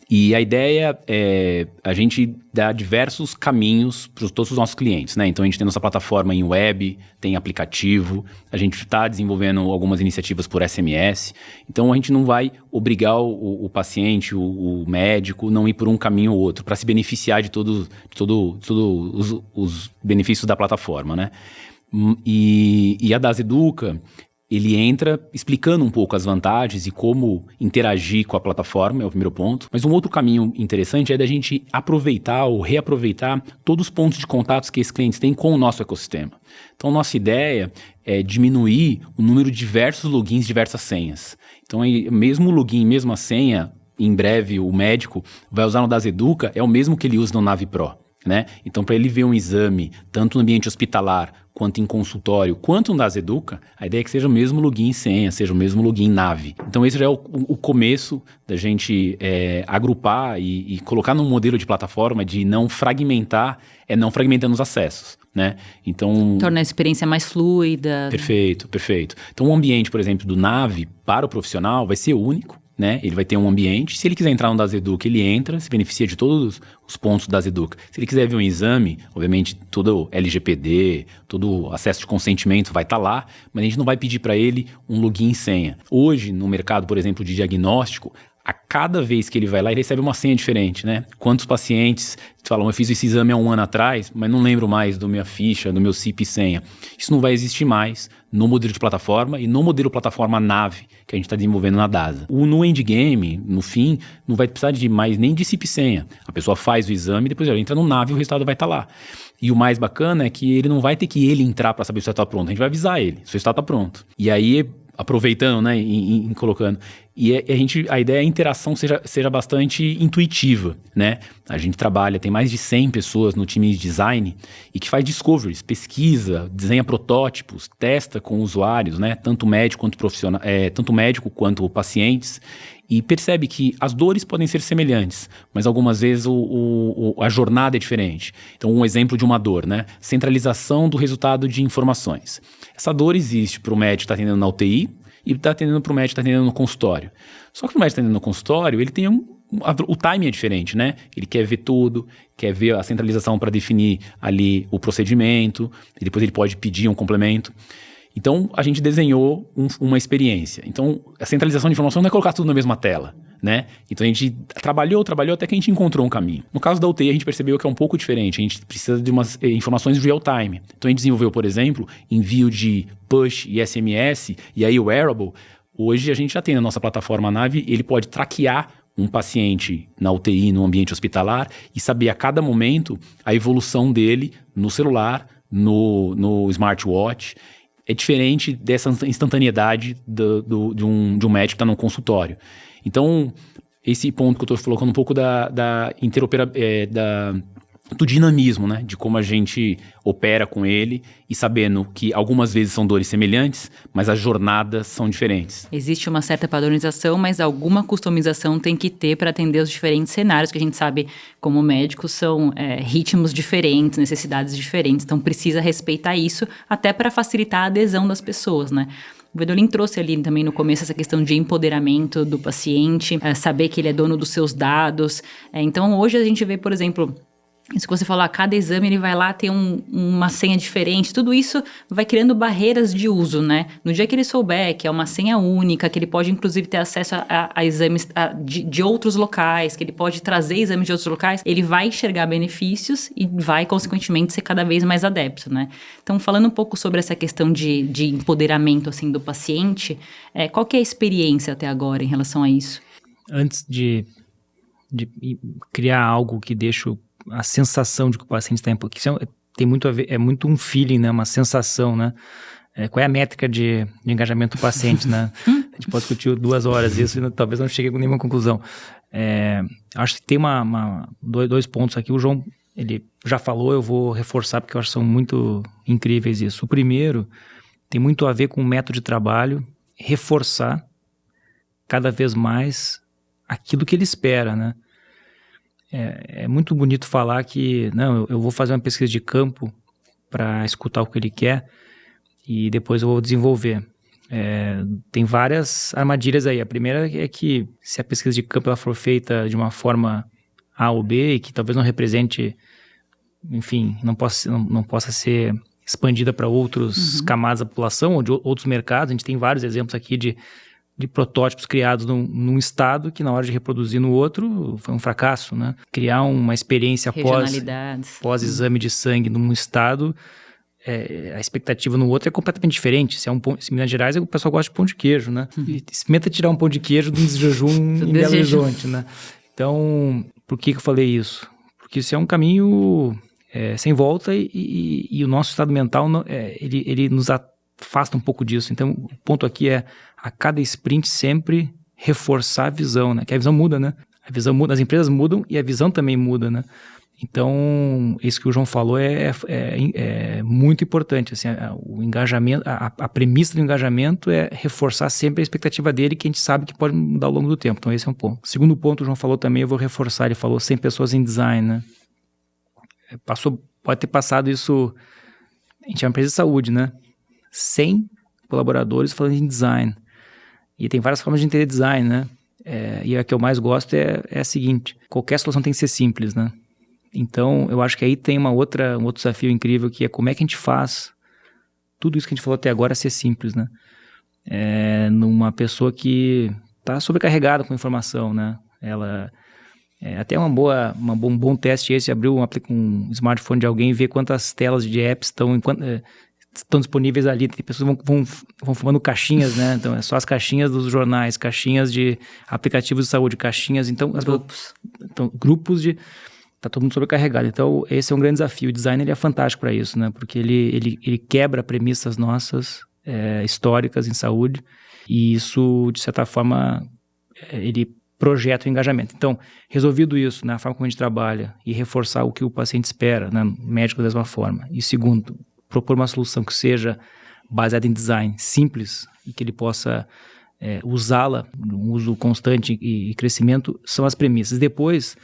Speaker 3: E a ideia é a gente dá diversos caminhos para todos os nossos clientes, né? Então a gente tem nossa plataforma em web, tem aplicativo, a gente está desenvolvendo algumas iniciativas por SMS, então a gente não vai obrigar o paciente, o médico, não ir por um caminho ou outro, para se beneficiar de todos os benefícios da plataforma, né? E a Das Educa, ele entra explicando um pouco as vantagens e como interagir com a plataforma, é o primeiro ponto. Mas um outro caminho interessante é da gente aproveitar ou reaproveitar todos os pontos de contatos que esses clientes têm com o nosso ecossistema. Então, nossa ideia é diminuir o número de diversos logins, diversas senhas. Então, mesmo o login, mesmo a senha, em breve o médico vai usar no Das Educa, é o mesmo que ele usa no Navi Pro, né? Então, para ele ver um exame, tanto no ambiente hospitalar, quanto em consultório, quanto no Das Educa, a ideia é que seja o mesmo login e senha, seja o mesmo login Navi. Então esse já é o começo da gente agrupar e colocar num modelo de plataforma de não fragmentar, não fragmentando os acessos, né? Então...
Speaker 1: torna a experiência mais fluida.
Speaker 3: Perfeito. Então o ambiente, por exemplo, do Navi para o profissional vai ser único, né? Ele vai ter um ambiente. Se ele quiser entrar no Das Educa, ele entra, se beneficia de todos os pontos do Das Educa. Se ele quiser ver um exame, obviamente todo LGPD, todo acesso de consentimento vai estar lá, mas a gente não vai pedir para ele um login e senha. Hoje, no mercado, por exemplo, de diagnóstico, a cada vez que ele vai lá, ele recebe uma senha diferente, né? Quantos pacientes falam, eu fiz esse exame há 1 ano atrás, mas não lembro mais do minha ficha, do meu CIP e senha. Isso não vai existir mais no modelo de plataforma e no modelo plataforma Navi, que a gente está desenvolvendo na DASA. No endgame, no fim, não vai precisar de mais nem de CIP e senha. A pessoa faz o exame, depois ela entra no Navi e o resultado vai estar lá. E o mais bacana é que ele não vai ter que ele entrar para saber se o resultado está pronto. A gente vai avisar ele, se o resultado está pronto. E aí, aproveitando, né, colocando... E a ideia é a interação seja bastante intuitiva, né? A gente trabalha, tem mais de 100 pessoas no time de design e que faz discoveries, pesquisa, desenha protótipos, testa com usuários, né? Tanto médico quanto profissional, tanto médico quanto pacientes, e percebe que as dores podem ser semelhantes, mas algumas vezes a jornada é diferente. Então, um exemplo de uma dor, né? Centralização do resultado de informações. Essa dor existe para o médico que está atendendo na UTI, e está atendendo para o médico que está atendendo no consultório. Só que o médico está atendendo no consultório, ele tem o timing é diferente, né? Ele quer ver tudo, quer ver a centralização para definir ali o procedimento, e depois ele pode pedir um complemento. Então, a gente desenhou uma experiência. Então, a centralização de informação não é colocar tudo na mesma tela, né? Então, a gente trabalhou até que a gente encontrou um caminho. No caso da UTI, a gente percebeu que é um pouco diferente. A gente precisa de umas informações real time. Então, a gente desenvolveu, por exemplo, envio de push e SMS, e aí o wearable. Hoje, a gente já tem na nossa plataforma Navi, ele pode traquear um paciente na UTI, no ambiente hospitalar, e saber a cada momento a evolução dele no celular, no smartwatch. É diferente dessa instantaneidade de um médico que está no consultório. Então, esse ponto que eu estou colocando um pouco do dinamismo, né? De como a gente opera com ele e sabendo que algumas vezes são dores semelhantes, mas as jornadas são diferentes.
Speaker 1: Existe uma certa padronização, mas alguma customização tem que ter para atender os diferentes cenários, que a gente sabe, como médicos, são ritmos diferentes, necessidades diferentes, então precisa respeitar isso até para facilitar a adesão das pessoas, né? O Vedolin trouxe ali também no começo essa questão de empoderamento do paciente, saber que ele é dono dos seus dados. Então, hoje a gente vê, por exemplo... Isso que você falou, a cada exame ele vai lá ter uma senha diferente, tudo isso vai criando barreiras de uso, né? No dia que ele souber que é uma senha única, que ele pode inclusive ter acesso a exames de outros locais, que ele pode trazer exames de outros locais, ele vai enxergar benefícios e vai, consequentemente, ser cada vez mais adepto, né? Então, falando um pouco sobre essa questão de empoderamento, assim, do paciente, qual que é a experiência até agora em relação a isso?
Speaker 2: Antes de criar algo que deixa a sensação de que o paciente está em... Porque isso tem muito a ver, é muito um feeling, né? Uma sensação, né? Qual é a métrica de engajamento do paciente, né? A gente pode discutir 2 horas isso e talvez não chegue com nenhuma conclusão. Acho que tem dois pontos aqui. O João, ele já falou, eu vou reforçar porque eu acho que são muito incríveis isso. O primeiro tem muito a ver com o método de trabalho, reforçar cada vez mais aquilo que ele espera, né? É muito bonito falar que, não, eu vou fazer uma pesquisa de campo para escutar o que ele quer e depois eu vou desenvolver. Tem várias armadilhas aí. A primeira é que se a pesquisa de campo ela for feita de uma forma A ou B e que talvez não represente, enfim, não possa ser expandida para outras camadas da população ou de outros mercados. A gente tem vários exemplos aqui de protótipos criados num estado que na hora de reproduzir no outro foi um fracasso, né? Criar uma experiência pós-exame de sangue num estado, a expectativa no outro é completamente diferente. Se em Minas Gerais, o pessoal gosta de pão de queijo, né? E experimenta tirar um pão de queijo de um jejum em Belo Horizonte, né? Então, por que eu falei isso? Porque isso é um caminho sem volta e o nosso estado mental, ele nos afasta um pouco disso. Então, o ponto aqui é, a cada sprint, sempre reforçar a visão, né? Que a visão muda, né? A visão muda, as empresas mudam e a visão também muda, né? Então, isso que o João falou é muito importante. Assim, o engajamento, a premissa do engajamento é reforçar sempre a expectativa dele, que a gente sabe que pode mudar ao longo do tempo. Então, esse é um ponto. Segundo ponto, o João falou também, eu vou reforçar, ele falou 100 pessoas em design, né? Pode ter passado isso, a gente é uma empresa de saúde, né? 100 colaboradores falando em design. E tem várias formas de entender design, né? E a que eu mais gosto é a seguinte, qualquer solução tem que ser simples, né? Então, eu acho que aí tem um outro desafio incrível, que é como é que a gente faz tudo isso que a gente falou até agora ser simples, né? Numa pessoa que está sobrecarregada com informação, né? Ela... até um bom teste esse, abrir um smartphone de alguém e ver quantas telas de apps estão disponíveis ali. Tem pessoas que vão formando caixinhas, né? Então, é só as caixinhas dos jornais, caixinhas de aplicativos de saúde, caixinhas... Então, grupos de... Tá todo mundo sobrecarregado. Então, esse é um grande desafio. O design ele é fantástico para isso, né? Porque ele quebra premissas nossas históricas em saúde e isso, de certa forma, ele projeta o engajamento. Então, resolvido isso, né? A forma como a gente trabalha e reforçar o que o paciente espera, né? Médico da mesma forma. E segundo, propor uma solução que seja baseada em design simples e que ele possa usá-la no uso constante e crescimento, são as premissas. Depois...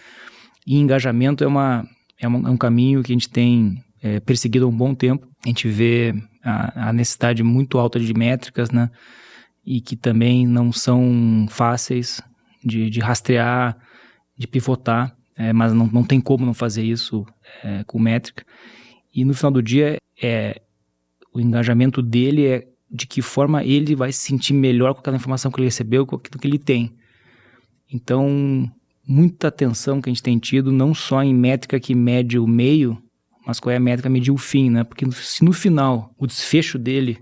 Speaker 2: E engajamento é um caminho que a gente tem perseguido há um bom tempo. A gente vê a necessidade muito alta de métricas, né? E que também não são fáceis de rastrear, de pivotar, mas não tem como não fazer isso com métrica. E no final do dia, o engajamento dele é de que forma ele vai se sentir melhor com aquela informação que ele recebeu, com aquilo que ele tem. Então... muita atenção que a gente tem tido, não só em métrica que mede o meio, mas qual é a métrica que mede o fim, né? Porque se no final o desfecho dele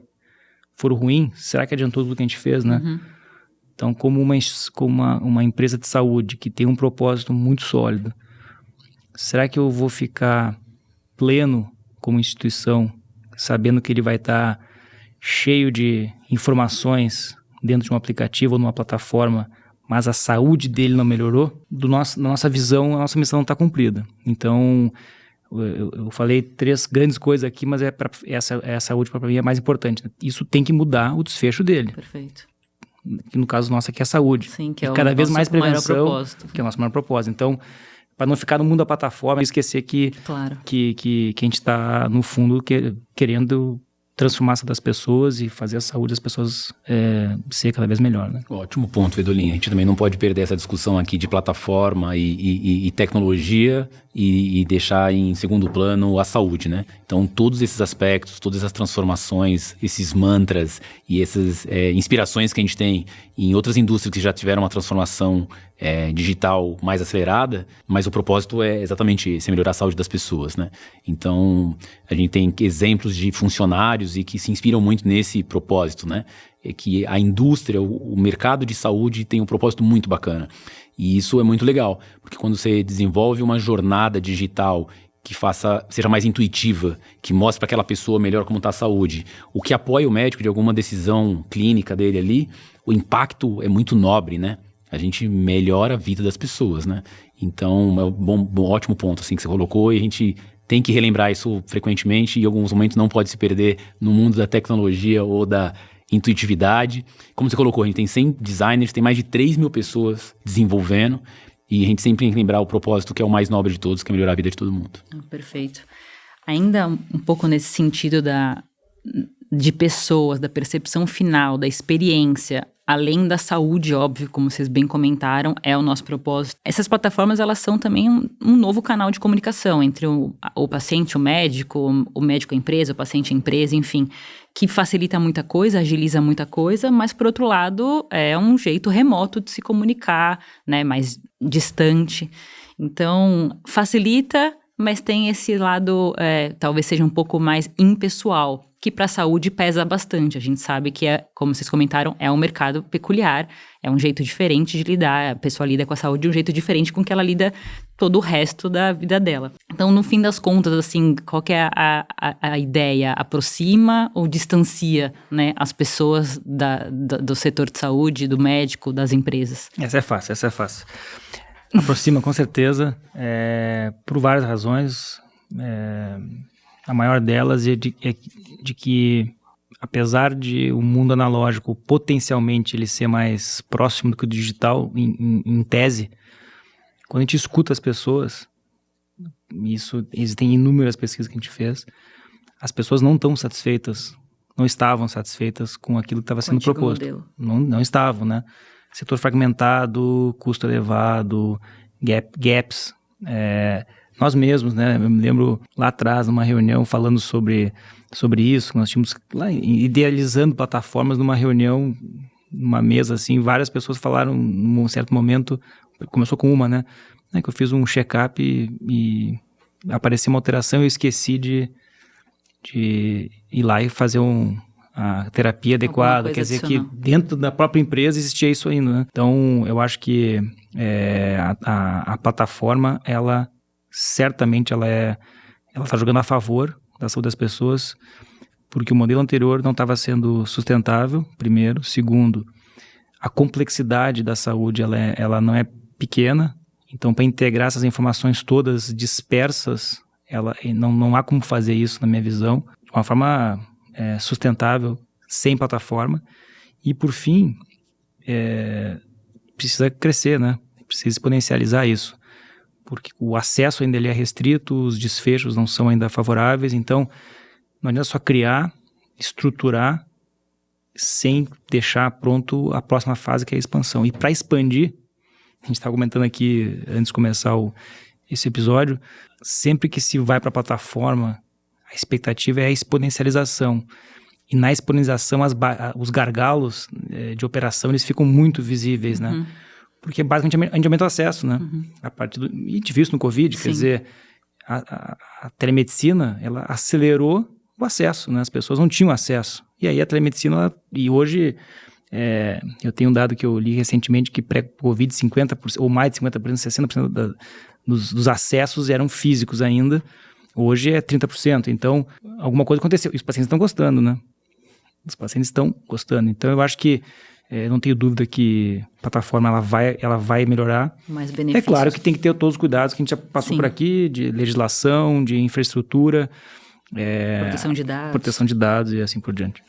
Speaker 2: for ruim, será que adiantou tudo que a gente fez, né? Uhum. Então, como uma empresa de saúde que tem um propósito muito sólido, será que eu vou ficar pleno como instituição, sabendo que ele vai estar cheio de informações dentro de um aplicativo ou numa plataforma, mas a saúde dele não melhorou? Na nossa visão, a nossa missão não está cumprida. Então, eu falei 3 grandes coisas aqui, mas a saúde para mim é mais importante. Isso tem que mudar o desfecho dele.
Speaker 1: Perfeito.
Speaker 2: Que no caso nosso aqui é a saúde.
Speaker 1: Sim, que é
Speaker 2: cada vez mais prevenção,
Speaker 1: maior propósito.
Speaker 2: Que é o nosso maior propósito. Então, para não ficar no mundo da plataforma e esquecer que a gente está, no fundo, querendo transformar essa das pessoas e fazer a saúde das pessoas ser cada vez melhor, né?
Speaker 3: Ótimo ponto, Vedolin. A gente também não pode perder essa discussão aqui de plataforma e tecnologia e deixar em segundo plano a saúde, né? Então, todos esses aspectos, todas essas transformações, esses mantras e essas inspirações que a gente tem em outras indústrias que já tiveram uma transformação digital mais acelerada, mas o propósito é exatamente esse, é melhorar a saúde das pessoas, né? Então, a gente tem exemplos de funcionários e que se inspiram muito nesse propósito, né? É que a indústria, o mercado de saúde tem um propósito muito bacana. E isso é muito legal, porque quando você desenvolve uma jornada digital que seja mais intuitiva, que mostre para aquela pessoa melhor como está a saúde, o que apoia o médico de alguma decisão clínica dele ali, o impacto é muito nobre, né? A gente melhora a vida das pessoas, né? Então, é um ótimo ponto assim, que você colocou, e a gente tem que relembrar isso frequentemente e em alguns momentos não pode se perder no mundo da tecnologia ou da intuitividade. Como você colocou, a gente tem 100 designers, tem mais de 3 mil pessoas desenvolvendo e a gente sempre tem que lembrar o propósito que é o mais nobre de todos, que é melhorar a vida de todo mundo.
Speaker 1: Perfeito. Ainda um pouco nesse sentido de pessoas, da percepção final, da experiência, além da saúde, óbvio, como vocês bem comentaram, é o nosso propósito. Essas plataformas, elas são também um novo canal de comunicação entre o paciente, o médico a empresa, o paciente a empresa, enfim, que facilita muita coisa, agiliza muita coisa, mas, por outro lado, é um jeito remoto de se comunicar, né, mais distante. Então, facilita, mas tem esse lado, talvez seja um pouco mais impessoal, que para a saúde pesa bastante. A gente sabe que, como vocês comentaram, é um mercado peculiar, é um jeito diferente de lidar, a pessoa lida com a saúde de um jeito diferente com que ela lida todo o resto da vida dela. Então, no fim das contas, assim, qual que é a ideia? Aproxima ou distancia, né, as pessoas do setor de saúde, do médico, das empresas?
Speaker 2: Essa é fácil. Aproxima, com certeza, por várias razões. A maior delas é de que, apesar de o mundo analógico potencialmente ele ser mais próximo do que o digital, em tese, quando a gente escuta as pessoas, existem inúmeras pesquisas que a gente fez, as pessoas não estavam satisfeitas com aquilo que estava sendo proposto. Não estavam, né? Setor fragmentado, custo elevado, gaps, nós mesmos, né? Eu me lembro lá atrás, numa reunião, falando sobre isso, nós tínhamos lá idealizando plataformas numa reunião, numa mesa assim, várias pessoas falaram num certo momento, começou com uma, né? Que eu fiz um check-up e apareceu uma alteração e eu esqueci de ir lá e fazer a terapia adequada, quer dizer que dentro da própria empresa existia isso ainda, né? Então, eu acho que a plataforma, ela certamente ela está jogando a favor da saúde das pessoas, porque o modelo anterior não estava sendo sustentável, primeiro. Segundo, a complexidade da saúde ela não é pequena, então para integrar essas informações todas dispersas, não há como fazer isso, na minha visão, de uma forma sustentável, sem plataforma. E por fim, precisa crescer, né? Precisa exponencializar isso, porque o acesso ainda ele é restrito, os desfechos não são ainda favoráveis, então não adianta só criar, estruturar, sem deixar pronto a próxima fase, que é a expansão. E para expandir, a gente estava comentando aqui, antes de começar esse episódio, sempre que se vai para a plataforma, a expectativa é a exponencialização. E na exponencialização, os gargalos de operação, eles ficam muito visíveis, né? Porque basicamente a gente aumenta o acesso, né? E a gente viu isso no Covid, quer dizer, a telemedicina, ela acelerou o acesso, né? As pessoas não tinham acesso. E aí a telemedicina, e hoje, eu tenho um dado que eu li recentemente, que pré-Covid 50%, ou mais de 50%, 60% dos acessos eram físicos ainda. Hoje é 30%. Então, alguma coisa aconteceu. E os pacientes estão gostando, né? Os pacientes estão gostando. Então, eu acho que não tenho dúvida que a plataforma ela vai melhorar.
Speaker 1: Mais benefícios.
Speaker 2: É claro que tem que ter todos os cuidados que a gente já passou por aqui, de legislação, de infraestrutura, proteção de dados e assim por diante.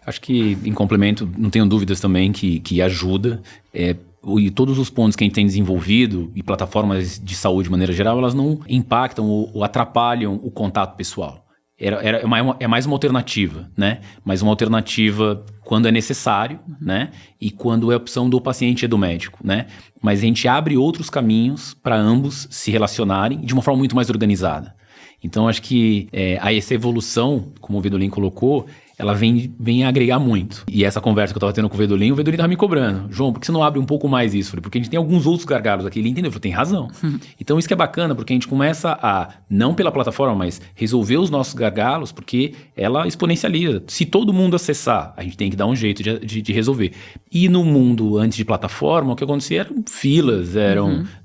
Speaker 3: Acho que, em complemento, não tenho dúvidas também que ajuda. E todos os pontos que a gente tem desenvolvido, e plataformas de saúde de maneira geral, elas não impactam ou atrapalham o contato pessoal. É mais uma alternativa, né? Mas uma alternativa quando é necessário, né? E quando é opção do paciente e do médico, né? Mas a gente abre outros caminhos para ambos se relacionarem de uma forma muito mais organizada. Então, acho que essa evolução, como o Vedolin colocou, ela vem agregar muito. E essa conversa que eu estava tendo com o Vedolin estava me cobrando. João, por que você não abre um pouco mais isso? Falei, porque a gente tem alguns outros gargalos aqui. Ele entendeu? Eu falei, tem razão. Então isso que é bacana, porque a gente começa a, não pela plataforma, mas resolver os nossos gargalos, porque ela exponencializa. Se todo mundo acessar, a gente tem que dar um jeito de resolver. E no mundo antes de plataforma, o que acontecia eram filas,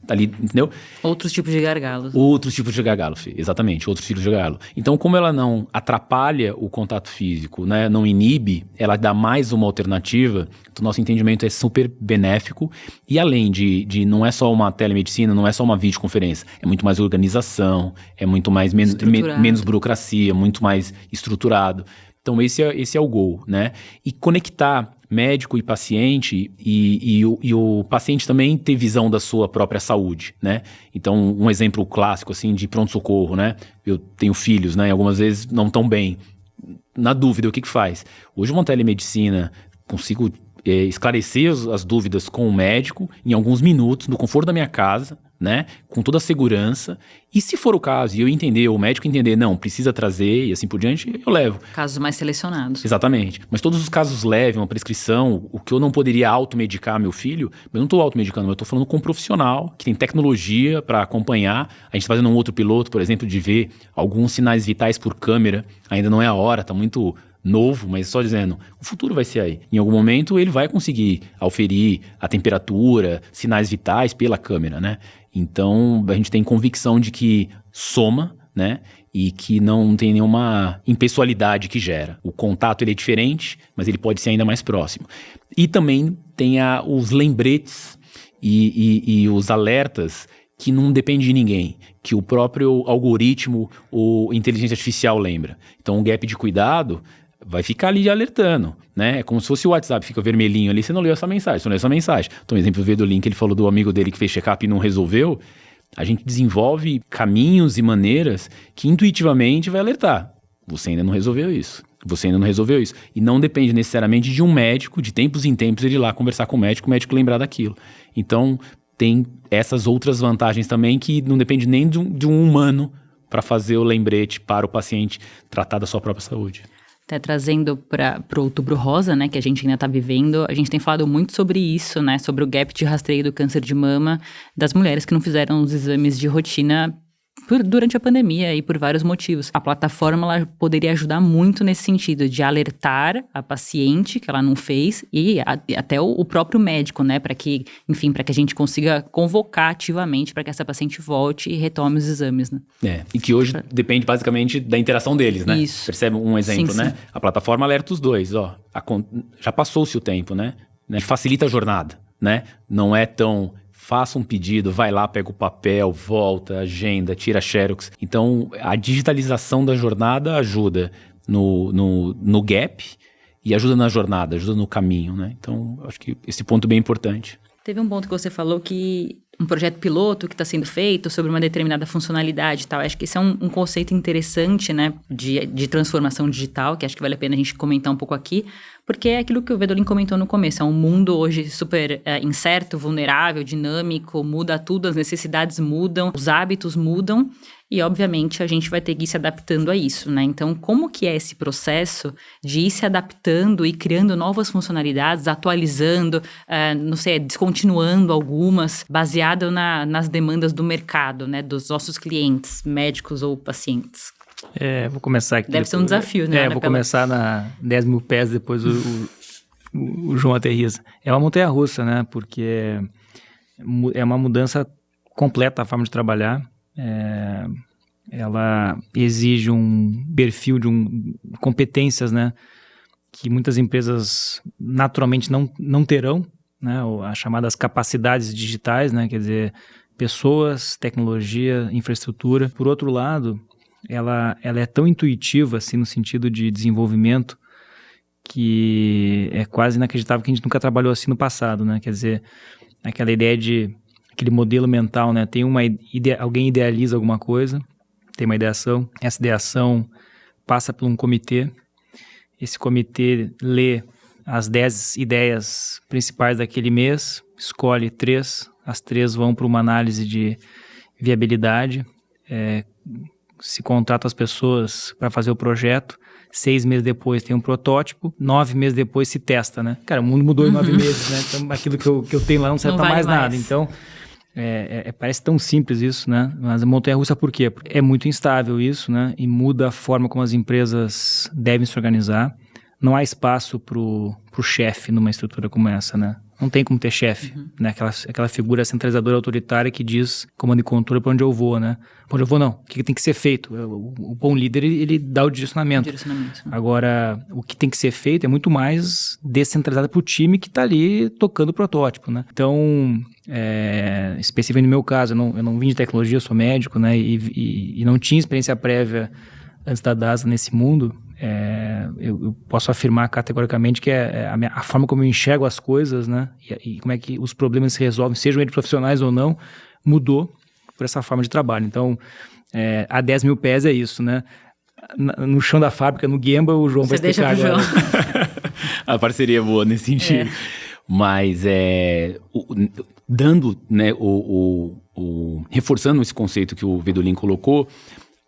Speaker 3: ali, entendeu?
Speaker 1: Outros tipos de gargalos.
Speaker 3: Outros tipos de gargalo, Fê. Exatamente, outros tipos de gargalo. Então, como ela não atrapalha o contato físico, né, não inibe, ela dá mais uma alternativa, então nosso entendimento é super benéfico. E além de não é só uma telemedicina, não é só uma videoconferência, é muito mais organização, é muito mais menos burocracia, muito mais estruturado. Então, esse é o goal, né? E conectar médico e paciente e o paciente também ter visão da sua própria saúde, né? Então, um exemplo clássico, assim, de pronto-socorro, né? Eu tenho filhos, né? E algumas vezes não tão bem. na dúvida, o que faz? Hoje uma telemedicina, consigo esclarecer as dúvidas com o médico em alguns minutos, no conforto da minha casa, né? Com toda a segurança. E se for o caso, e eu entender, o médico entender, não, precisa trazer e assim por diante, eu levo.
Speaker 1: Casos mais selecionados.
Speaker 3: Exatamente. Mas todos os casos leves, uma prescrição, o que eu não poderia automedicar meu filho, eu não estou automedicando, eu estou falando com um profissional que tem tecnologia para acompanhar. A gente está fazendo um outro piloto, por exemplo, de ver alguns sinais vitais por câmera. Ainda não é a hora, está muito novo, mas só dizendo, o futuro vai ser aí. Em algum momento ele vai conseguir auferir a temperatura, sinais vitais pela câmera, né? Então a gente tem convicção de que soma, né? E que não tem nenhuma impessoalidade que gera. O contato ele é diferente, mas ele pode ser ainda mais próximo. E também tem os lembretes e os alertas que não depende de ninguém, que o próprio algoritmo ou inteligência artificial lembra. Então o gap de cuidado vai ficar ali alertando, né? É como se fosse o WhatsApp, fica vermelhinho ali, você não leu essa mensagem, você não leu essa mensagem. Então, um exemplo do link, ele falou do amigo dele que fez check-up e não resolveu. A gente desenvolve caminhos e maneiras que intuitivamente vai alertar. Você ainda não resolveu isso. Você ainda não resolveu isso. E não depende necessariamente de um médico, de tempos em tempos, ele ir lá conversar com o médico lembrar daquilo. Então, tem essas outras vantagens também que não depende nem de um humano para fazer o lembrete para o paciente tratar da sua própria saúde.
Speaker 1: Até trazendo para o Outubro Rosa, né, que a gente ainda está vivendo, a gente tem falado muito sobre isso, né, sobre o gap de rastreio do câncer de mama das mulheres que não fizeram os exames de rotina durante a pandemia e por vários motivos. A plataforma ela poderia ajudar muito nesse sentido, de alertar a paciente que ela não fez e até o próprio médico, né, para que, enfim, para que a gente consiga convocar ativamente para que essa paciente volte e retome os exames, né?
Speaker 3: E que hoje depende basicamente da interação deles, né?
Speaker 1: Isso.
Speaker 3: Percebe um exemplo,
Speaker 1: Sim,
Speaker 3: né?
Speaker 1: sim.
Speaker 3: A plataforma alerta os dois, já passou-se o tempo, né? Facilita a jornada, né? Não é tão... Faça um pedido, vai lá, pega o papel, volta, agenda, tira xerox. Então, a digitalização da jornada ajuda no gap e ajuda na jornada, ajuda no caminho, né? Então, acho que esse ponto é bem importante.
Speaker 1: Teve um ponto que você falou que um projeto piloto que está sendo feito sobre uma determinada funcionalidade e tal. Acho que esse é um conceito interessante, né, de transformação digital, que acho que vale a pena a gente comentar um pouco aqui, porque é aquilo que o Vedolin comentou no começo, é um mundo hoje super incerto, vulnerável, dinâmico, muda tudo, as necessidades mudam, os hábitos mudam e, obviamente, a gente vai ter que ir se adaptando a isso, né? Então, como que é esse processo de ir se adaptando e criando novas funcionalidades, atualizando, não sei, descontinuando algumas, baseado nas demandas do mercado, né, dos nossos clientes, médicos ou pacientes?
Speaker 2: Vou começar aqui.
Speaker 1: Deve ser um desafio, né?
Speaker 2: Vou começar na 10 mil pés, depois o João aterriza. É uma montanha-russa, né? Porque é uma mudança completa a forma de trabalhar. Ela exige um perfil de competências, né? Que muitas empresas naturalmente não terão, né? As chamadas capacidades digitais, né? Quer dizer, pessoas, tecnologia, infraestrutura. Por outro lado, ela é tão intuitiva, assim, no sentido de desenvolvimento, que é quase inacreditável que a gente nunca trabalhou assim no passado, né? Quer dizer, aquela ideia aquele modelo mental, né? Alguém idealiza alguma coisa, tem uma ideação, essa ideação passa por um comitê, esse comitê lê as 10 ideias principais daquele mês, escolhe 3, as 3 vão para uma análise de viabilidade, se contrata as pessoas para fazer o projeto, 6 meses depois tem um protótipo, 9 meses depois se testa, né? Cara, o mundo mudou em 9 meses, né? Então, aquilo que eu tenho lá não serve para mais nada. Então, parece tão simples isso, né? Mas a montanha-russa por quê? Porque é muito instável isso, né? E muda a forma como as empresas devem se organizar. Não há espaço pro chefe numa estrutura como essa, né? Não tem como ter chefe, né? Aquela figura centralizadora autoritária que diz comando e controle para onde eu vou, né? Para onde eu vou, não. O que tem que ser feito? O bom líder, ele dá o direcionamento. Agora, o que tem que ser feito é muito mais descentralizado para o time que está ali tocando o protótipo, né? Então, especificamente no meu caso, eu não vim de tecnologia, eu sou médico, né? E não tinha experiência prévia antes da DASA nesse mundo. Eu posso afirmar categoricamente que a forma como eu enxergo as coisas, né, e como é que os problemas se resolvem, sejam eles profissionais ou não, mudou por essa forma de trabalho. Então, a 10 mil pés é isso, né? no chão da fábrica, no Gemba, o João vai explicar agora.
Speaker 3: A parceria é boa nesse sentido. Mas dando, né, reforçando esse conceito que o Vedolin colocou,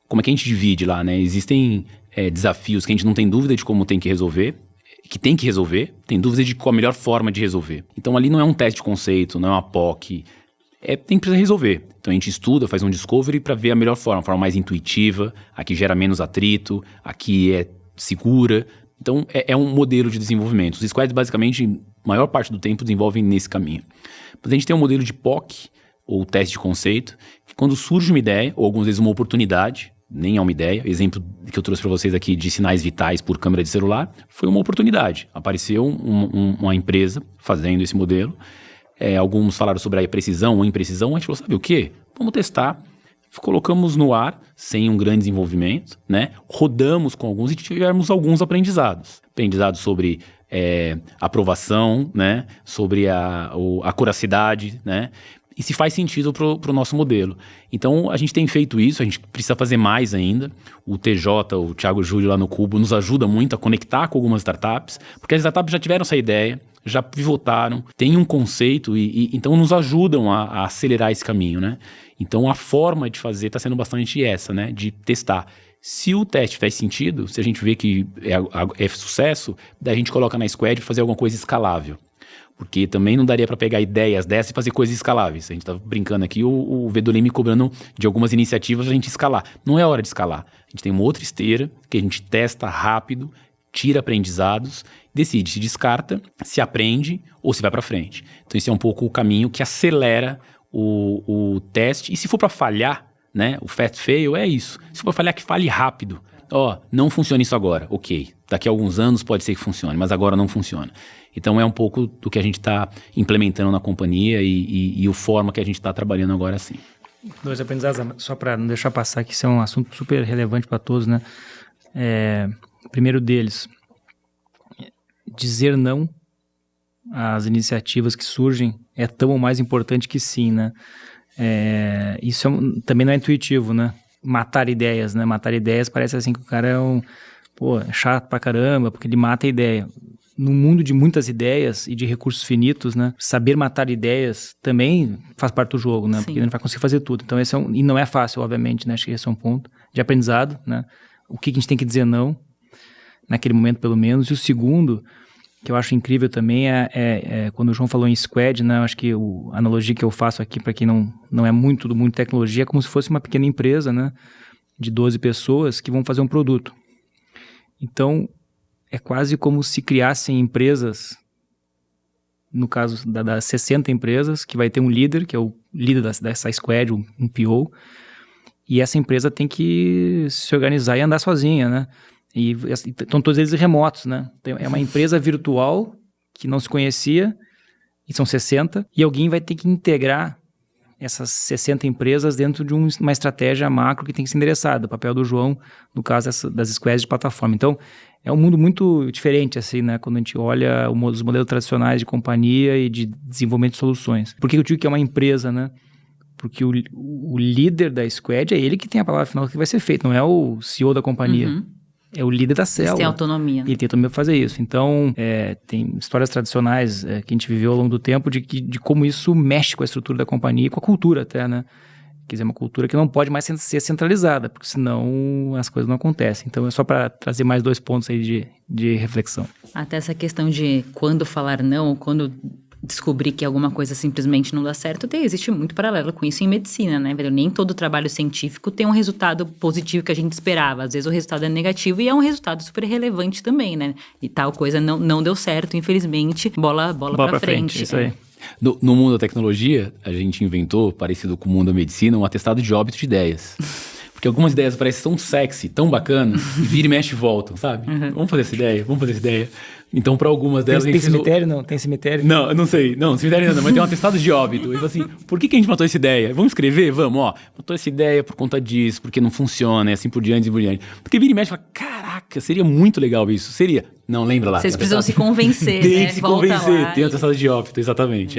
Speaker 3: como é que a gente divide lá, né? Existem desafios que a gente não tem dúvida de como tem que resolver, tem dúvida de qual a melhor forma de resolver. Então ali não é um teste de conceito, não é uma POC, tem que resolver. Então a gente estuda, faz um discovery para ver a melhor forma, a forma mais intuitiva, a que gera menos atrito, a que é segura. Então é um modelo de desenvolvimento. Os squads basicamente, a maior parte do tempo, desenvolvem nesse caminho. Mas a gente tem um modelo de POC, ou teste de conceito, que quando surge uma ideia, ou algumas vezes uma oportunidade, nem é uma ideia, exemplo que eu trouxe para vocês aqui de sinais vitais por câmera de celular, foi uma oportunidade. Apareceu uma empresa fazendo esse modelo, alguns falaram sobre a precisão ou imprecisão, a gente falou, sabe o quê? Vamos testar. Colocamos no ar, sem um grande desenvolvimento, né? Rodamos com alguns e tivemos alguns aprendizados. Aprendizados sobre aprovação, né? Sobre a acuracidade, né? E se faz sentido para o nosso modelo. Então, a gente tem feito isso, a gente precisa fazer mais ainda. O TJ, o Thiago Júlio lá no Cubo, nos ajuda muito a conectar com algumas startups, porque as startups já tiveram essa ideia, já pivotaram, têm um conceito e então nos ajudam a acelerar esse caminho, né? Então, a forma de fazer está sendo bastante essa, né? De testar. Se o teste faz sentido, se a gente vê que é sucesso, daí a gente coloca na squad para fazer alguma coisa escalável. Porque também não daria para pegar ideias dessas e fazer coisas escaláveis. A gente tá brincando aqui, o Vedolin me cobrando de algumas iniciativas para a gente escalar. Não é hora de escalar. A gente tem uma outra esteira que a gente testa rápido, tira aprendizados, decide se descarta, se aprende ou se vai para frente. Então esse é um pouco o caminho que acelera o teste. E se for para falhar, né, o fast fail é isso. Se for para falhar, que fale rápido. Não funciona isso agora. Ok, daqui a alguns anos pode ser que funcione, mas agora não funciona. Então é um pouco do que a gente está implementando na companhia e a forma que a gente está trabalhando agora assim.
Speaker 2: Dois aprendizados, só para não deixar passar, que isso é um assunto super relevante para todos, né? O primeiro deles, dizer não às iniciativas que surgem é tão ou mais importante que sim, né? Isso também não é intuitivo, né? Matar ideias, né? Matar ideias parece assim que o cara é chato pra caramba, porque ele mata a ideia. No mundo de muitas ideias e de recursos finitos, né? Saber matar ideias também faz parte do jogo, né? Sim. Porque ele não vai conseguir fazer tudo. Então e não é fácil, obviamente, né? Acho que esse é um ponto de aprendizado, né? O que a gente tem que dizer não, naquele momento pelo menos. E o segundo, que eu acho incrível também, quando o João falou em squad, né? Eu acho que a analogia que eu faço aqui, para quem não é muito do mundo de tecnologia, é como se fosse uma pequena empresa, né? De 12 pessoas que vão fazer um produto. Então, é quase como se criassem empresas, no caso das 60 empresas, que vai ter um líder, que é o líder dessa squad, um PO, e essa empresa tem que se organizar e andar sozinha, né? E estão todos eles remotos, né? É uma empresa virtual que não se conhecia, e são 60, e alguém vai ter que integrar essas 60 empresas dentro de uma estratégia macro que tem que ser endereçada. O papel do João, no caso das squads de plataforma. Então, é um mundo muito diferente, assim, né? Quando a gente olha os modelos tradicionais de companhia e de desenvolvimento de soluções. Por que eu digo que é uma empresa, né? Porque o líder da squad é ele que tem a palavra final do que vai ser feito, não é o CEO da companhia. Uhum. É o líder da célula.
Speaker 1: Eles têm autonomia.
Speaker 2: Ele tem autonomia para fazer isso. Então, tem histórias tradicionais que a gente viveu ao longo do tempo de como isso mexe com a estrutura da companhia e com a cultura até, né? Quer dizer, uma cultura que não pode mais ser centralizada, porque senão as coisas não acontecem. Então, é só para trazer mais 2 pontos aí de reflexão.
Speaker 1: Até essa questão de quando falar não, quando descobrir que alguma coisa simplesmente não dá certo, existe muito paralelo com isso em medicina, né? Nem todo trabalho científico tem um resultado positivo que a gente esperava. Às vezes o resultado é negativo e é um resultado super relevante também, né? E tal coisa não deu certo, infelizmente, bola pra frente.
Speaker 2: Isso aí.
Speaker 3: No mundo da tecnologia, a gente inventou, parecido com o mundo da medicina, um atestado de óbito de ideias. Porque algumas ideias parecem tão sexy, tão bacana, e vira e mexe e voltam, sabe? Uhum. Vamos fazer essa ideia. Então, para algumas delas...
Speaker 2: Tem cemitério? Não, tem cemitério?
Speaker 3: Não, eu não sei. Não, cemitério não, mas tem um atestado de óbito. E assim, por que a gente matou essa ideia? Vamos escrever? Vamos, ó. Matou essa ideia por conta disso, porque não funciona, e assim por diante, e por diante. Porque vira e mexe e fala, caraca, seria muito legal isso. Seria. Não, lembra lá.
Speaker 1: Vocês precisam se convencer,
Speaker 3: tem
Speaker 1: né?
Speaker 3: que se
Speaker 1: Volta
Speaker 3: convencer.
Speaker 1: lá.
Speaker 3: Tem um atestado de óbito, exatamente.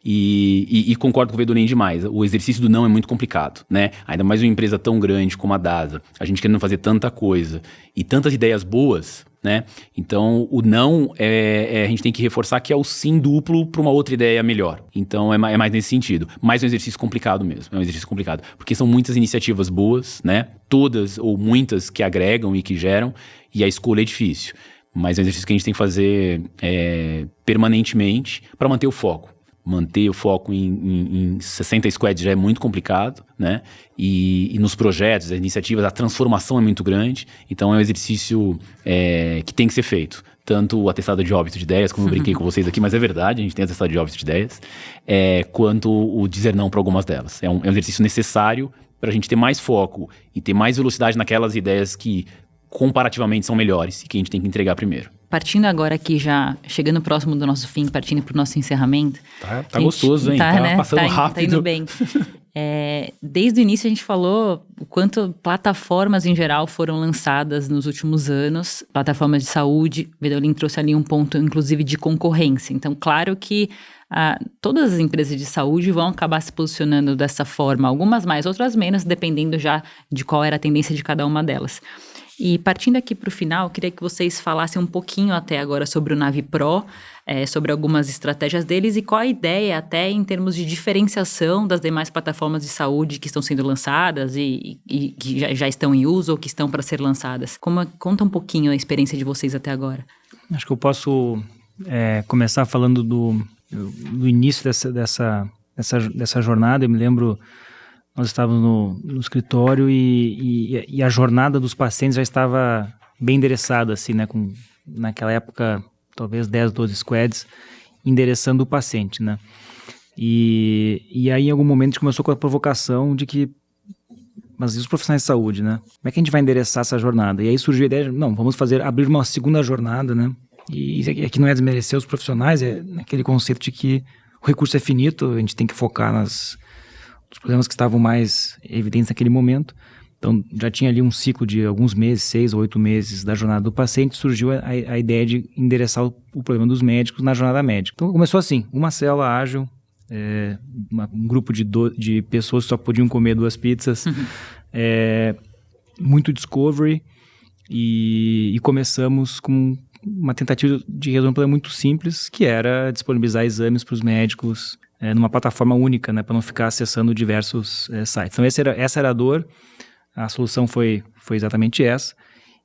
Speaker 3: E concordo com o Vedolin demais. O exercício do não é muito complicado, né? Ainda mais uma empresa tão grande como a DASA. A gente querendo fazer tanta coisa e tantas ideias boas, né? Então, o não, a gente tem que reforçar que é o sim duplo para uma outra ideia melhor. Então, é mais nesse sentido. Mas é um exercício complicado mesmo. É um exercício complicado. Porque são muitas iniciativas boas, né? Todas ou muitas que agregam e que geram. E a escolha é difícil. Mas é um exercício que a gente tem que fazer permanentemente para manter o foco. Manter o foco em 60 squads já é muito complicado, né? E nos projetos, as iniciativas, a transformação é muito grande. Então é um exercício que tem que ser feito. Tanto o atestado de óbito de ideias, como eu brinquei com vocês aqui, mas é verdade, a gente tem atestado de óbito de ideias, quanto o dizer não para algumas delas. É um exercício necessário para a gente ter mais foco e ter mais velocidade naquelas ideias que comparativamente são melhores e que a gente tem que entregar primeiro.
Speaker 1: Partindo agora aqui, já chegando próximo do nosso fim, partindo para o nosso encerramento.
Speaker 3: Tá gostoso, hein? Tá, né? Passando rápido.
Speaker 1: Tá indo bem. Desde o início a gente falou o quanto plataformas em geral foram lançadas nos últimos anos, plataformas de saúde. O Vedolin trouxe ali um ponto, inclusive, de concorrência. Então, claro que todas as empresas de saúde vão acabar se posicionando dessa forma, algumas mais, outras menos, dependendo já de qual era a tendência de cada uma delas. E partindo aqui para o final, eu queria que vocês falassem um pouquinho até agora sobre o Navipro, sobre algumas estratégias deles e qual a ideia até em termos de diferenciação das demais plataformas de saúde que estão sendo lançadas e que já estão em uso ou que estão para ser lançadas. Conta um pouquinho a experiência de vocês até agora.
Speaker 2: Acho que eu posso começar falando do início dessa jornada. Eu me lembro... Nós estávamos no escritório e a jornada dos pacientes já estava bem endereçada, assim, né? Naquela época, talvez 10, 12 squads, endereçando o paciente, né? E aí, em algum momento, a gente começou com a provocação de que, mas e os profissionais de saúde, né? Como é que a gente vai endereçar essa jornada? E aí surgiu a ideia de, não, vamos abrir uma segunda jornada, né? E aqui não é desmerecer os profissionais, é aquele conceito de que o recurso é finito, a gente tem que focar nos problemas que estavam mais evidentes naquele momento. Então, já tinha ali um ciclo de alguns meses, 6 ou 8 meses da jornada do paciente, surgiu a ideia de endereçar o problema dos médicos na jornada médica. Então, começou assim, uma célula ágil, um grupo de pessoas que só podiam comer 2 pizzas, muito discovery, e começamos com uma tentativa de resolver um problema muito simples, que era disponibilizar exames para os médicos numa plataforma única, né, para não ficar acessando diversos sites. Então, essa era a dor. A solução foi exatamente essa.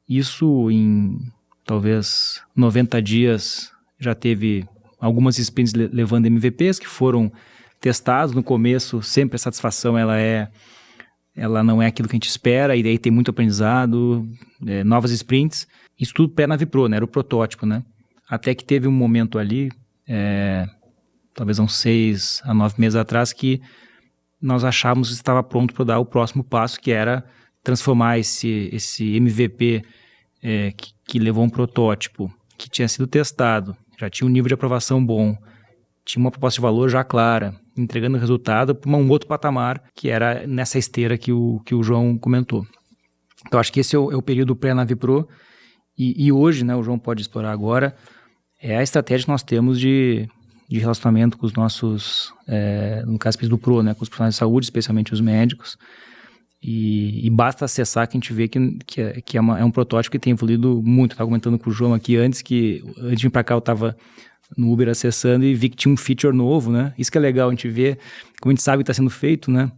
Speaker 2: Isso em talvez 90 dias já teve algumas sprints levando MVPs que foram testados. No começo, sempre a satisfação ela não é aquilo que a gente espera, e daí tem muito aprendizado, novas sprints. Isso tudo pré-Navipro, né? Era o protótipo, né? Até que teve um momento ali, talvez uns 6 a 9 meses atrás, que nós achávamos que estava pronto para dar o próximo passo, que era transformar esse MVP que levou um protótipo, que tinha sido testado, já tinha um nível de aprovação bom, tinha uma proposta de valor já clara, entregando resultado para um outro patamar, que era nessa esteira que o João comentou. Então, acho que esse é o período pré-Navipro, e hoje, né, o João pode explorar agora, é a estratégia que nós temos de relacionamento com os nossos, no caso do Pro, né, com os profissionais de saúde, especialmente os médicos, e basta acessar que a gente vê que é um protótipo que tem evoluído muito. Eu estava comentando com o João aqui antes de vir para cá, eu estava no Uber acessando e vi que tinha um feature novo, né? Isso que é legal, a gente vê, como a gente sabe que está sendo feito, né?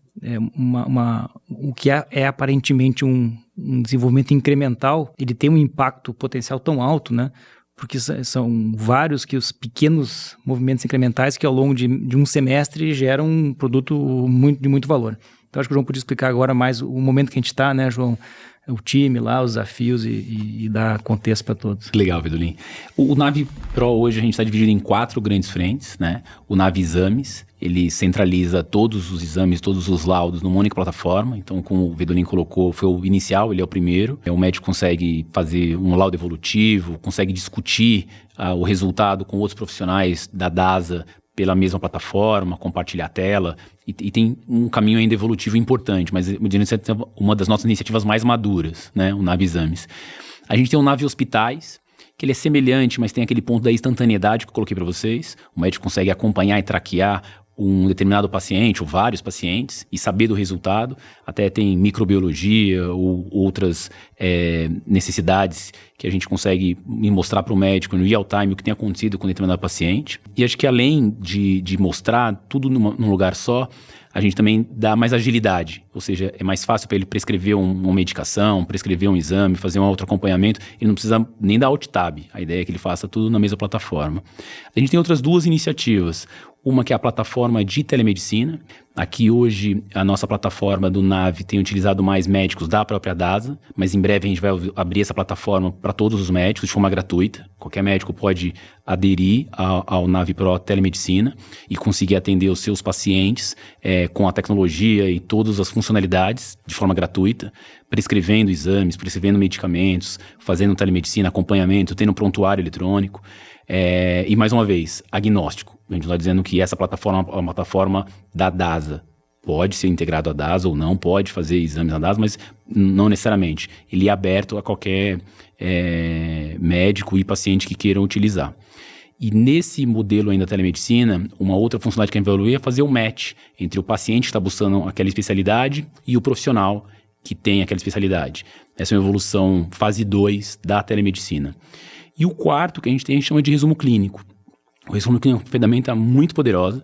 Speaker 2: O que é aparentemente um desenvolvimento incremental, ele tem um impacto potencial tão alto, né? Porque são vários os pequenos movimentos incrementais que ao longo de um semestre geram um produto de muito valor. Então, acho que o João podia explicar agora mais o momento que a gente está, né, João? o time lá, os desafios e dar contexto para todos.
Speaker 3: Legal, Vedolin. O Navi Pro hoje a gente está dividido em 4 grandes frentes, né? O Navi Exames, ele centraliza todos os exames, todos os laudos numa única plataforma. Então, como o Vedolin colocou, foi o inicial, ele é o primeiro. O médico consegue fazer um laudo evolutivo, consegue discutir o resultado com outros profissionais da DASA pela mesma plataforma, compartilhar a tela, e tem um caminho ainda evolutivo importante, mas uma das nossas iniciativas mais maduras, né, o Navi Exames. A gente tem o Navi Hospitais, que ele é semelhante, mas tem aquele ponto da instantaneidade que eu coloquei para vocês. O médico consegue acompanhar e traquear um determinado paciente ou vários pacientes e saber do resultado. Até tem microbiologia ou outras necessidades que a gente consegue mostrar para o médico no real time o que tem acontecido com determinado paciente. E acho que além de mostrar tudo num lugar só, a gente também dá mais agilidade, ou seja, é mais fácil para ele prescrever uma medicação, prescrever um exame, fazer um outro acompanhamento, ele não precisa nem dar alt tab, a ideia é que ele faça tudo na mesma plataforma. A gente tem outras 2 iniciativas, uma que é a plataforma de telemedicina. Aqui hoje a nossa plataforma do Navi tem utilizado mais médicos da própria DASA, mas em breve a gente vai abrir essa plataforma para todos os médicos de forma gratuita. Qualquer médico pode aderir ao Navi Pro Telemedicina e conseguir atender os seus pacientes com a tecnologia e todas as funcionalidades de forma gratuita, prescrevendo exames, prescrevendo medicamentos, fazendo telemedicina, acompanhamento, tendo um prontuário eletrônico. E mais uma vez, agnóstico. A gente está dizendo que essa plataforma é uma plataforma da DASA. Pode ser integrado à DASA ou não, pode fazer exames na DASA, mas não necessariamente. Ele é aberto a qualquer médico e paciente que queiram utilizar. E nesse modelo ainda da telemedicina, uma outra funcionalidade que a gente vai evoluir é fazer o match entre o paciente que está buscando aquela especialidade e o profissional que tem aquela especialidade. Essa é uma evolução fase 2 da telemedicina. E o quarto que a gente chama de resumo clínico. O resumo clínico é uma ferramenta muito poderosa,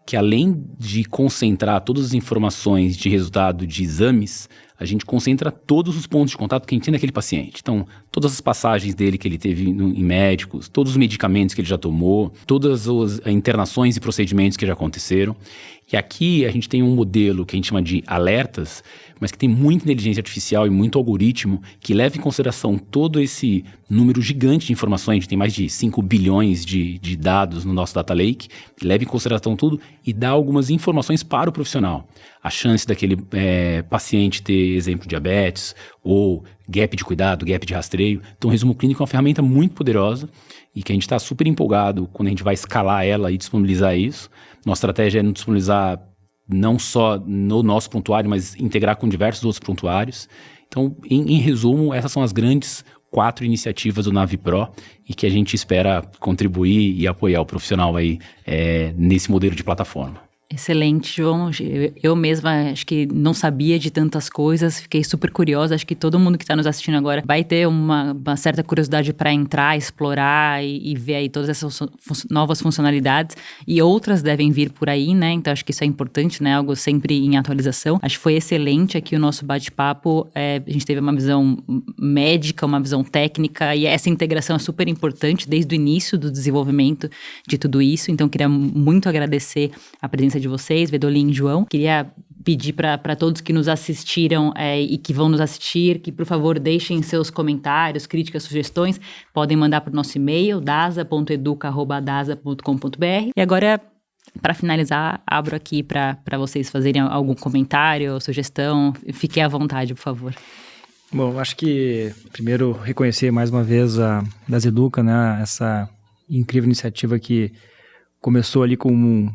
Speaker 3: que além de concentrar todas as informações de resultado de exames, a gente concentra todos os pontos de contato que a gente tem daquele paciente. Então, todas as passagens dele que ele teve em médicos, todos os medicamentos que ele já tomou, todas as internações e procedimentos que já aconteceram. E aqui a gente tem um modelo que a gente chama de alertas, mas que tem muita inteligência artificial e muito algoritmo que leva em consideração todo esse número gigante de informações. A gente tem mais de 5 bilhões de dados no nosso data lake, leva em consideração tudo e dá algumas informações para o profissional. A chance daquele paciente ter, exemplo, diabetes ou gap de cuidado, gap de rastreio. Então, o resumo clínico é uma ferramenta muito poderosa e que a gente está super empolgado quando a gente vai escalar ela e disponibilizar isso. Nossa estratégia é não disponibilizar não só no nosso prontuário, mas integrar com diversos outros prontuários. Então, em resumo, essas são as grandes 4 iniciativas do Navi Pro e que a gente espera contribuir e apoiar o profissional aí nesse modelo de plataforma.
Speaker 1: Excelente, João. Eu mesma acho que não sabia de tantas coisas, fiquei super curiosa. Acho que todo mundo que está nos assistindo agora vai ter uma certa curiosidade para entrar, explorar e ver aí todas essas novas funcionalidades. E outras devem vir por aí, né? Então acho que isso é importante, né? Algo sempre em atualização. Acho que foi excelente aqui o nosso bate-papo. A gente teve uma visão médica, uma visão técnica, e essa integração é super importante desde o início do desenvolvimento de tudo isso. Então queria muito agradecer a presença de vocês, Vedolin e João. Queria pedir para todos que nos assistiram e que vão nos assistir, que por favor deixem seus comentários, críticas, sugestões, podem mandar para o nosso e-mail, dasa.educa@dasa.com.br. E agora, para finalizar, abro aqui para vocês fazerem algum comentário ou sugestão. Fiquem à vontade, por favor.
Speaker 2: Bom, acho que primeiro reconhecer mais uma vez a DASA Educa, né, essa incrível iniciativa que começou ali com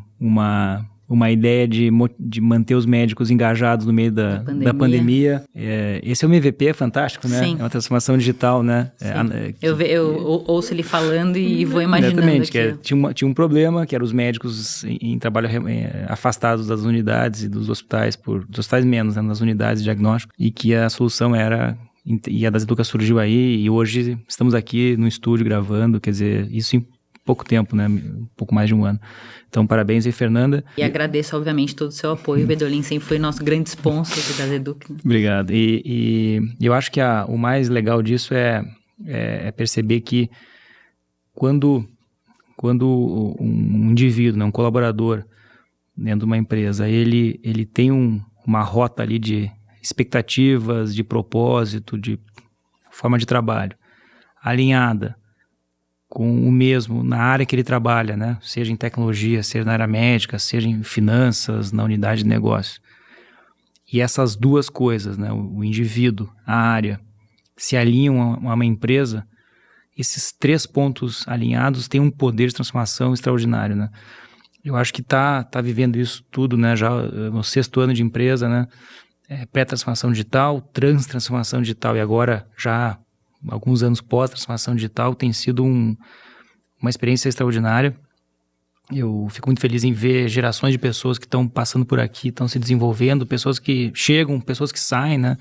Speaker 2: uma ideia de manter os médicos engajados no meio da pandemia. Esse é um MVP fantástico, né?
Speaker 1: Sim.
Speaker 2: É uma transformação digital, né?
Speaker 1: Eu ouço ele falando e vou imaginando.
Speaker 2: Exatamente, tinha um problema, que eram os médicos em trabalho afastados das unidades e dos hospitais, dos hospitais menos, né, nas unidades de diagnóstico, e que a solução era... E a DASA Educa surgiu aí, e hoje estamos aqui no estúdio gravando, quer dizer, isso em pouco tempo, né? Um pouco mais de um ano. Então, parabéns aí, Fernanda.
Speaker 1: E agradeço, obviamente, todo o seu apoio. O Vedolin sempre foi nosso grande sponsor da DASA Educa.
Speaker 2: Obrigado. E eu acho que o mais legal disso é perceber que quando um indivíduo, né, um colaborador dentro de uma empresa, ele tem uma rota ali de expectativas, de propósito, de forma de trabalho, alinhada com o mesmo na área que ele trabalha, né? Seja em tecnologia, seja na área médica, seja em finanças, na unidade de negócio. E essas duas coisas, né? O indivíduo, a área, se alinham a uma empresa, esses 3 pontos alinhados têm um poder de transformação extraordinário, né? Eu acho que tá vivendo isso tudo, né? Já no 6º ano de empresa, né? Pré-transformação digital, trans-transformação digital e agora já alguns anos pós-transformação digital, tem sido uma experiência extraordinária. Eu fico muito feliz em ver gerações de pessoas que estão passando por aqui, estão se desenvolvendo, pessoas que chegam, pessoas que saem, né?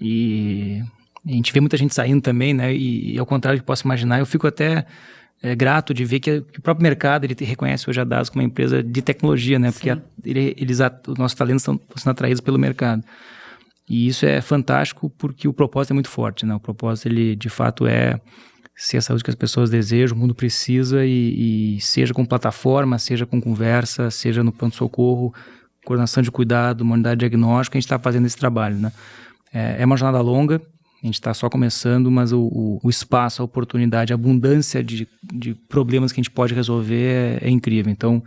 Speaker 2: E a gente vê muita gente saindo também, né? E ao contrário do que posso imaginar, eu fico até grato de ver que o próprio mercado ele reconhece hoje a DAS como uma empresa de tecnologia, né? Porque os nossos talentos estão sendo atraídos pelo mercado. E isso é fantástico porque o propósito é muito forte, né? O propósito, ele de fato é ser a saúde que as pessoas desejam, o mundo precisa e seja com plataforma, seja com conversa, seja no pronto-socorro, coordenação de cuidado, uma unidade diagnóstica, a gente está fazendo esse trabalho, né? É uma jornada longa, a gente está só começando, mas o espaço, a oportunidade, a abundância de problemas que a gente pode resolver é incrível. Então,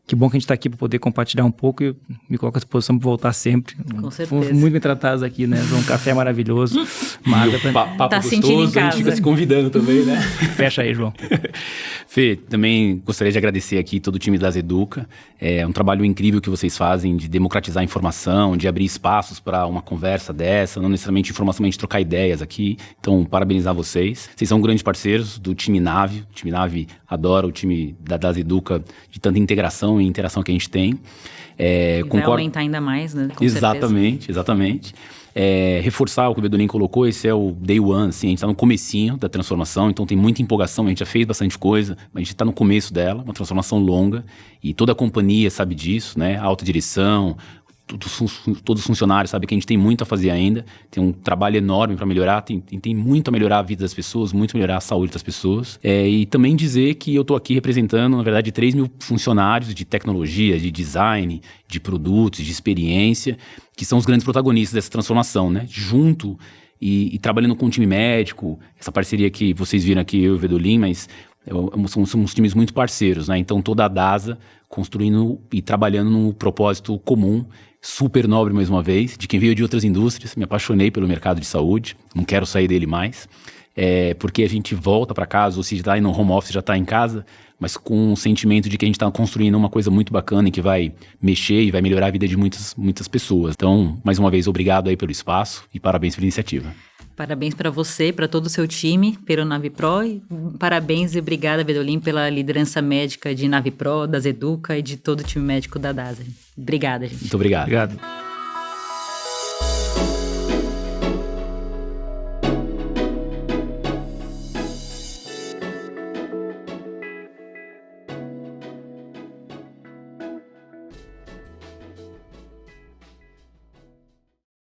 Speaker 2: que bom que a gente está aqui para poder compartilhar um pouco e me coloco à disposição para voltar sempre.
Speaker 1: Com certeza.
Speaker 2: Fomos muito bem tratados aqui, né? Um café maravilhoso, uma água pra...
Speaker 3: Papo
Speaker 1: tá sentindo em
Speaker 3: gostoso, a gente
Speaker 1: casa.
Speaker 3: fica se convidando também, né?
Speaker 2: Fecha aí, João.
Speaker 3: Fê, também gostaria de agradecer aqui todo o time da Zeduca. É um trabalho incrível que vocês fazem de democratizar a informação, de abrir espaços para uma conversa dessa, não necessariamente informação, mas de trocar ideias aqui. Então, parabenizar vocês. Vocês são grandes parceiros do time Nave. O time Nave adora o time da Zeduca de tanta integração e interação que a gente tem.
Speaker 1: Vai aumentar ainda mais, né? Com
Speaker 3: exatamente. Reforçar o que o Vedolin colocou, esse é o day one, assim, a gente está no comecinho da transformação, então tem muita empolgação, a gente já fez bastante coisa, mas a gente está no começo dela, uma transformação longa, e toda a companhia sabe disso, né? A alta direção, todos os funcionários sabem que a gente tem muito a fazer ainda, tem um trabalho enorme para melhorar, tem muito a melhorar a vida das pessoas, muito a melhorar a saúde das pessoas. E também dizer que eu estou aqui representando, na verdade, 3 mil funcionários de tecnologia, de design, de produtos, de experiência, que são os grandes protagonistas dessa transformação, né? Junto e trabalhando com o time médico, essa parceria que vocês viram aqui, eu e o Vedolin, mas somos times muito parceiros, né? Então toda a DASA construindo e trabalhando num propósito comum, super nobre mais uma vez, de quem veio de outras indústrias, me apaixonei pelo mercado de saúde, não quero sair dele mais, porque a gente volta para casa, ou se já está no home office, já está em casa, mas com o sentimento de que a gente está construindo uma coisa muito bacana e que vai mexer e vai melhorar a vida de muitas pessoas. Então, mais uma vez, obrigado aí pelo espaço e parabéns pela iniciativa.
Speaker 1: Parabéns para você, para todo o seu time, pelo NaviPro. E parabéns e obrigada, Vedolin, pela liderança médica de NaviPro, da Zeduca e de todo o time médico da DASA. Obrigada, gente.
Speaker 3: Muito obrigado.
Speaker 2: Obrigado.